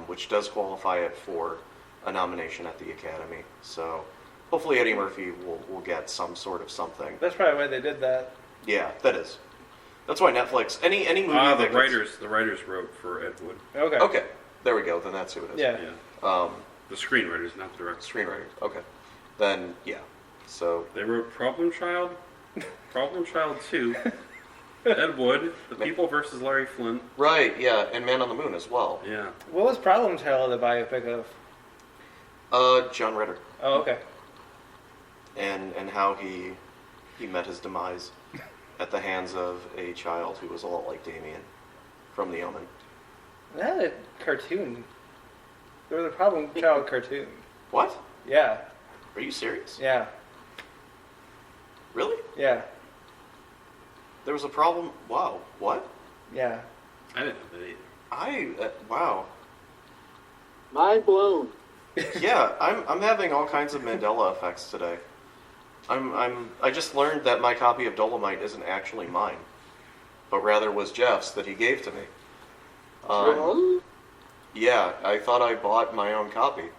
which does qualify it for a nomination at the Academy. So hopefully Eddie Murphy will get some sort of something. That's probably why they did that. Yeah, that is. That's why Netflix, any movie that the writers wrote for Ed Wood. Okay. Okay, there we go. Then that's who it is. Yeah. Yeah. The screenwriters, not the directors. Screenwriters. Okay. Then yeah. So They wrote Problem Child, Problem Child 2, Ed Wood, The People versus Larry Flint. right, yeah, and Man on the Moon as well. Yeah. What was Problem Child the biopic of? John Ritter, Oh, okay. and how he met his demise at the hands of a child who was a lot like Damien from The Omen. That a cartoon. There was a Problem Child cartoon. What? Yeah. Are you serious? Yeah. Really? Yeah. There was a problem. Wow. What? Yeah. I didn't know that either. Wow. Mind blown. Yeah, I'm having all kinds of Mandela effects today. I just learned that my copy of Dolemite isn't actually mine, but rather was Jeff's that he gave to me. Really? Yeah, I thought I bought my own copy,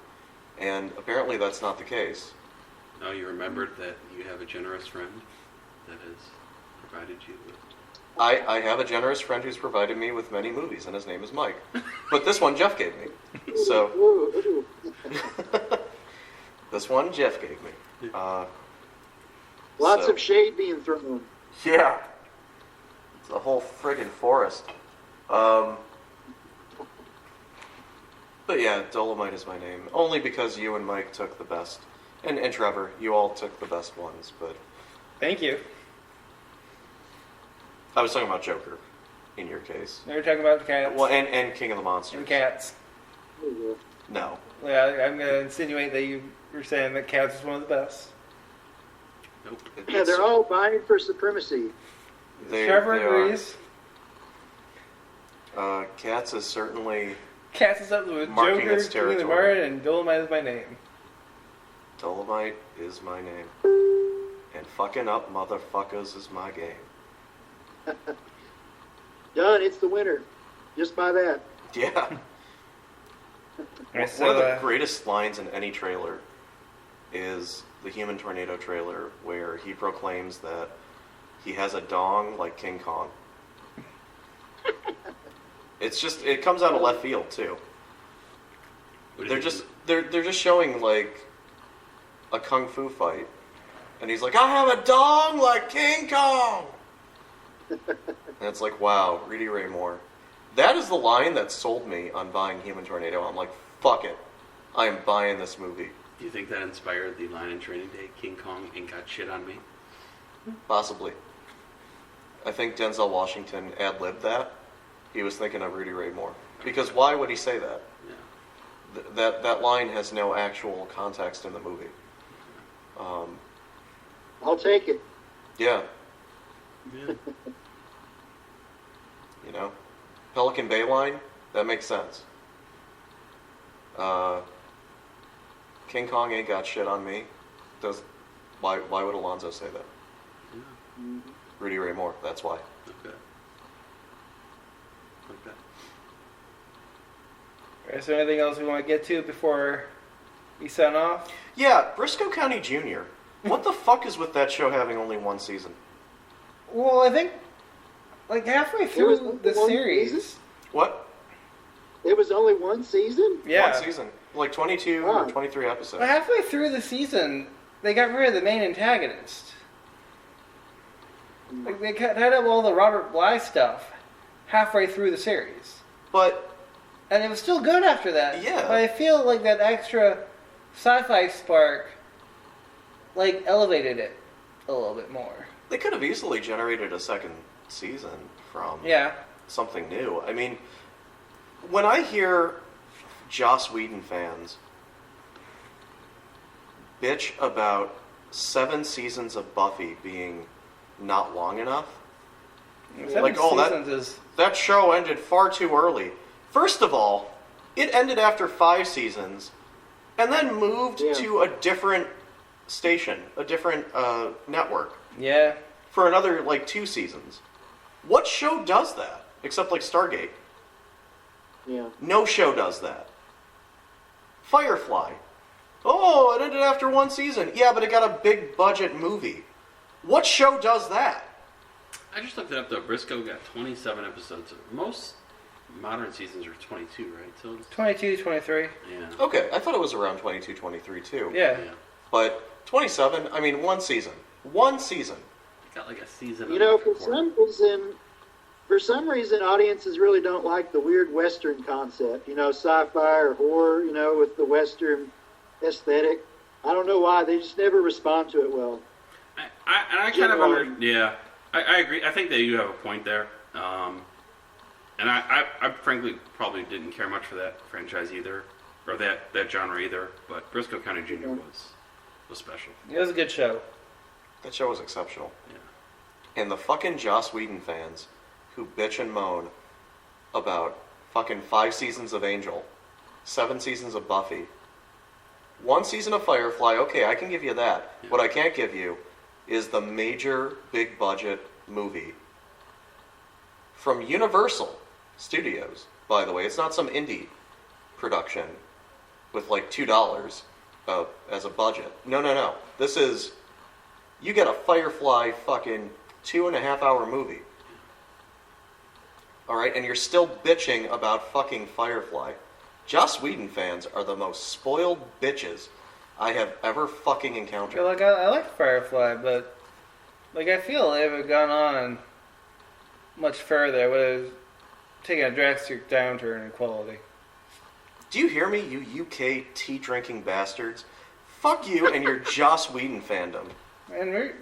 and apparently that's not the case. Oh, you remembered that you have a generous friend that has provided you with... I have a generous friend who's provided me with many movies, and his name is Mike. But this one Jeff gave me. So Ooh. this one Jeff gave me. Lots So- of shade being thrown. Yeah. It's a whole friggin' forest. But yeah, Dolemite is my name. Only because you and Mike took the best. And Trevor, you all took the best ones, but Thank you. I was talking about Joker in your case. They were talking about cats. Well, and King of the Monsters. And cats. No. Yeah, I'm going to insinuate that you were saying that cats is one of the best. Nope. Yeah, they're all vying for supremacy. Trevor agrees. Cats is certainly... Cats is up with Marking Joker, its King of the territory. Martin, and Dolemite is my name. Dolemite is my name. And fucking up motherfuckers is my game. Done. It's the winner. Just by that. Yeah. Alright, One of the so, greatest lines in any trailer is the Human Tornado trailer, where he proclaims that he has a dong like King Kong. It comes out of left field too. They're just showing like a kung fu fight, and he's like, I have a dong like King Kong. And it's like, wow, Reedy Ray Moore. That is the line that sold me on buying Human Tornado. I'm like, fuck it, I am buying this movie. Do you think that inspired the line in Training Day, King Kong ain't got shit on me? Possibly. I think Denzel Washington ad-libbed that. He was thinking of Rudy Ray Moore. Because why would he say that? Yeah. That line has no actual context in the movie. I'll take it. Yeah, Yeah. you know. Pelican Bay line, that makes sense. King Kong ain't got shit on me. Why would Alonzo say that? Yeah. Rudy Ray Moore, that's why. Okay. Okay. is there anything else we want to get to before we sign off? Yeah, Briscoe County Jr. What the fuck is with that show having only one season? Well, I think like halfway through the one series. season? What? It was only one season? Yeah. One season. Like 22 or 23 episodes. Well, halfway through the season, they got rid of the main antagonist. Like, they tied up all the Robert Bly stuff halfway through the series. But And it was still good after that. Yeah. But I feel like that extra sci-fi spark, like, elevated it a little bit more. they could have easily generated a second season from Yeah. something new. I mean, when I hear Joss Whedon fans bitch about 7 seasons of Buffy being not long enough, Seven Like, oh, that- seasons is... that show ended far too early. First of all, it ended after 5 seasons and then moved to a different station, a different network, Yeah. for another, like, 2 seasons. What show does that? Except, like, Stargate. Yeah. No show does that. Firefly. Oh, it ended after 1 season. Yeah, but it got a big budget movie. What show does that? I just looked it up though. Briscoe got 27 episodes. Most modern seasons are 22, right? So it's, 22, 23. yeah. Okay, I thought it was around 22, 23 too. Yeah. Yeah. But 27, I mean, 1 season. 1 season. Got like a season. You know, of for some reason, audiences really don't like the weird Western concept. You know, sci-fi or horror. You know, with the Western aesthetic. I don't know why they just never respond to it well. I kind of yeah. I agree. I think that you have a point there. And I frankly probably didn't care much for that franchise either, or that genre either. But Briscoe County Jr. was special. It was a good show. That show was exceptional. Yeah. And the fucking Joss Whedon fans who bitch and moan about fucking 5 seasons of Angel, 7 seasons of Buffy, 1 season of Firefly, okay, I can give you that. Yeah. What I can't give you is the major big budget movie from Universal Studios, by the way. It's not some indie production with like $2 as a budget. No. This is, you get a Firefly fucking 2.5 hour movie. Alright, and you're still bitching about fucking Firefly. Joss Whedon fans are the most spoiled bitches I have ever fucking encountered. Yeah, like, I like Firefly, but like, I feel if it had gone on much further, it would have taken a drastic downturn in quality. Do you hear me, you UK tea-drinking bastards? Fuck you and your Joss Whedon fandom. And we're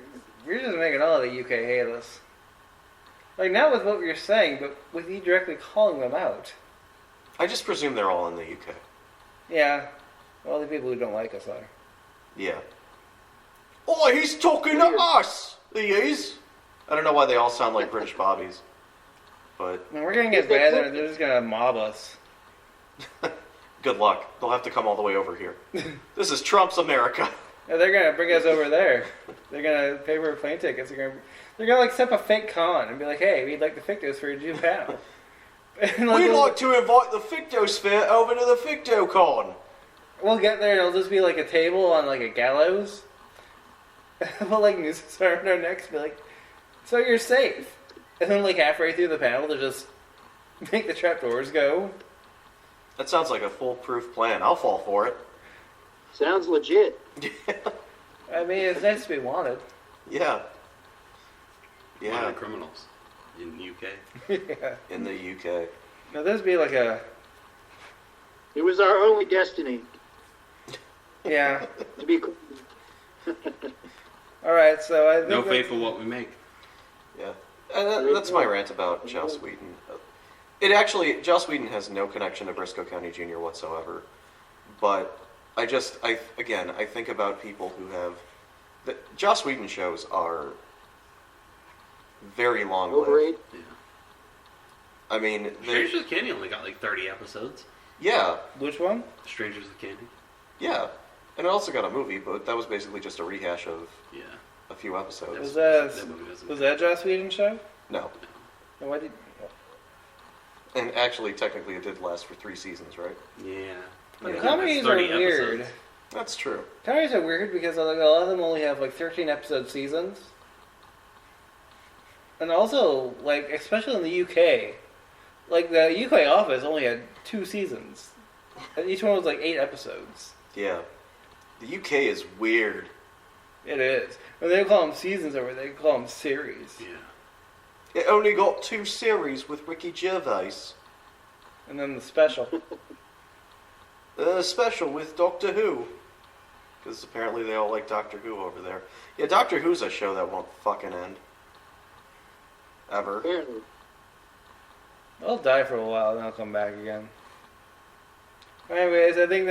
just making all of the UK hate us. Like, not with what you're saying, but with you directly calling them out. I just presume they're all in the UK. Yeah. Well, the people who don't like us are. Yeah. Oh, he's talking to us! He is. I don't know why they all sound like British bobbies. But And we're gonna get bad, and they're just gonna mob us. good luck. They'll have to come all the way over here. This is Trump's America. And they're gonna bring us over there. They're gonna pay for plane tickets. They're gonna like set up a fake con and be like, "Hey, we'd like the Fictospherians to do a panel." We'd like to invite the Fictosphere over to the FictoCon. We'll get there and it'll just be like a table on like a gallows. We'll like nooses around our necks and be like, "So you're safe." And then like halfway through the panel, they'll just make the trapdoors go. That sounds like a foolproof plan. I'll fall for it. Sounds legit. I mean, it's nice to be wanted. Yeah. Yeah. Wanted criminals in the UK. Yeah. In the UK. Now this would be like a... It was our only destiny Yeah. to be cool. Alright, so I think... No faith in what we make. Yeah. And that's my rant about Joss Whedon. Joss Whedon has no connection to Briscoe County Jr. whatsoever. But I think about people who have... Joss Whedon shows are very long-lived. Overrated. Yeah. I mean... Strangers with Candy only got like 30 episodes. Yeah. Which one? Strangers with Candy. Yeah. And it also got a movie, but that was basically just a rehash of Yeah. a few episodes. Was Was that Joss Whedon show? No. And why did... And actually, technically, it did last for 3 seasons, right? Yeah. The comedies are 30 weird. episodes. That's true. Comedies are weird because like, a lot of them only have like 13 episode seasons. And also, like, especially in the UK, like the UK Office only had 2 seasons. And each one was like 8 episodes. Yeah. The UK is weird. It is. When they call them seasons over, they call them series. Yeah. It only got 2 series with Ricky Gervais. And then the special. Special with Doctor Who. Because apparently they all like Doctor Who over there. Yeah, Doctor Who's a show that won't fucking end. Ever. Apparently. I'll die for a while, and I'll come back again. Anyways, I think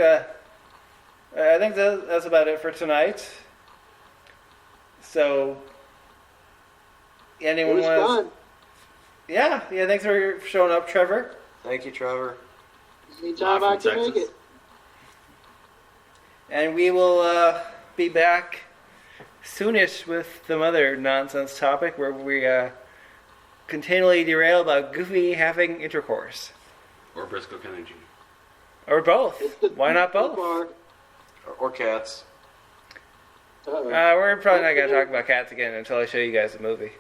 that's about it for tonight. So, It anyone was wants? fun. Yeah. Thanks for showing up, Trevor. Thank you, Trevor. Anytime Live I from can make Texas. it. And we will be back soonish with some other nonsense topic where we continually derail about Goofy having intercourse. Or Briscoe County Jr. Or both. Why not So both? far. Or cats. We're probably not going to talk about cats again until I show you guys the movie.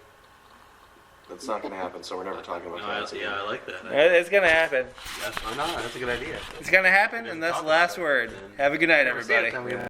That's not going to happen, so we're never talking about cats again. Yeah, I like that. It's going to happen. Why not? That's a good idea. It's going to happen, and that's the last word. Have a good night, everybody.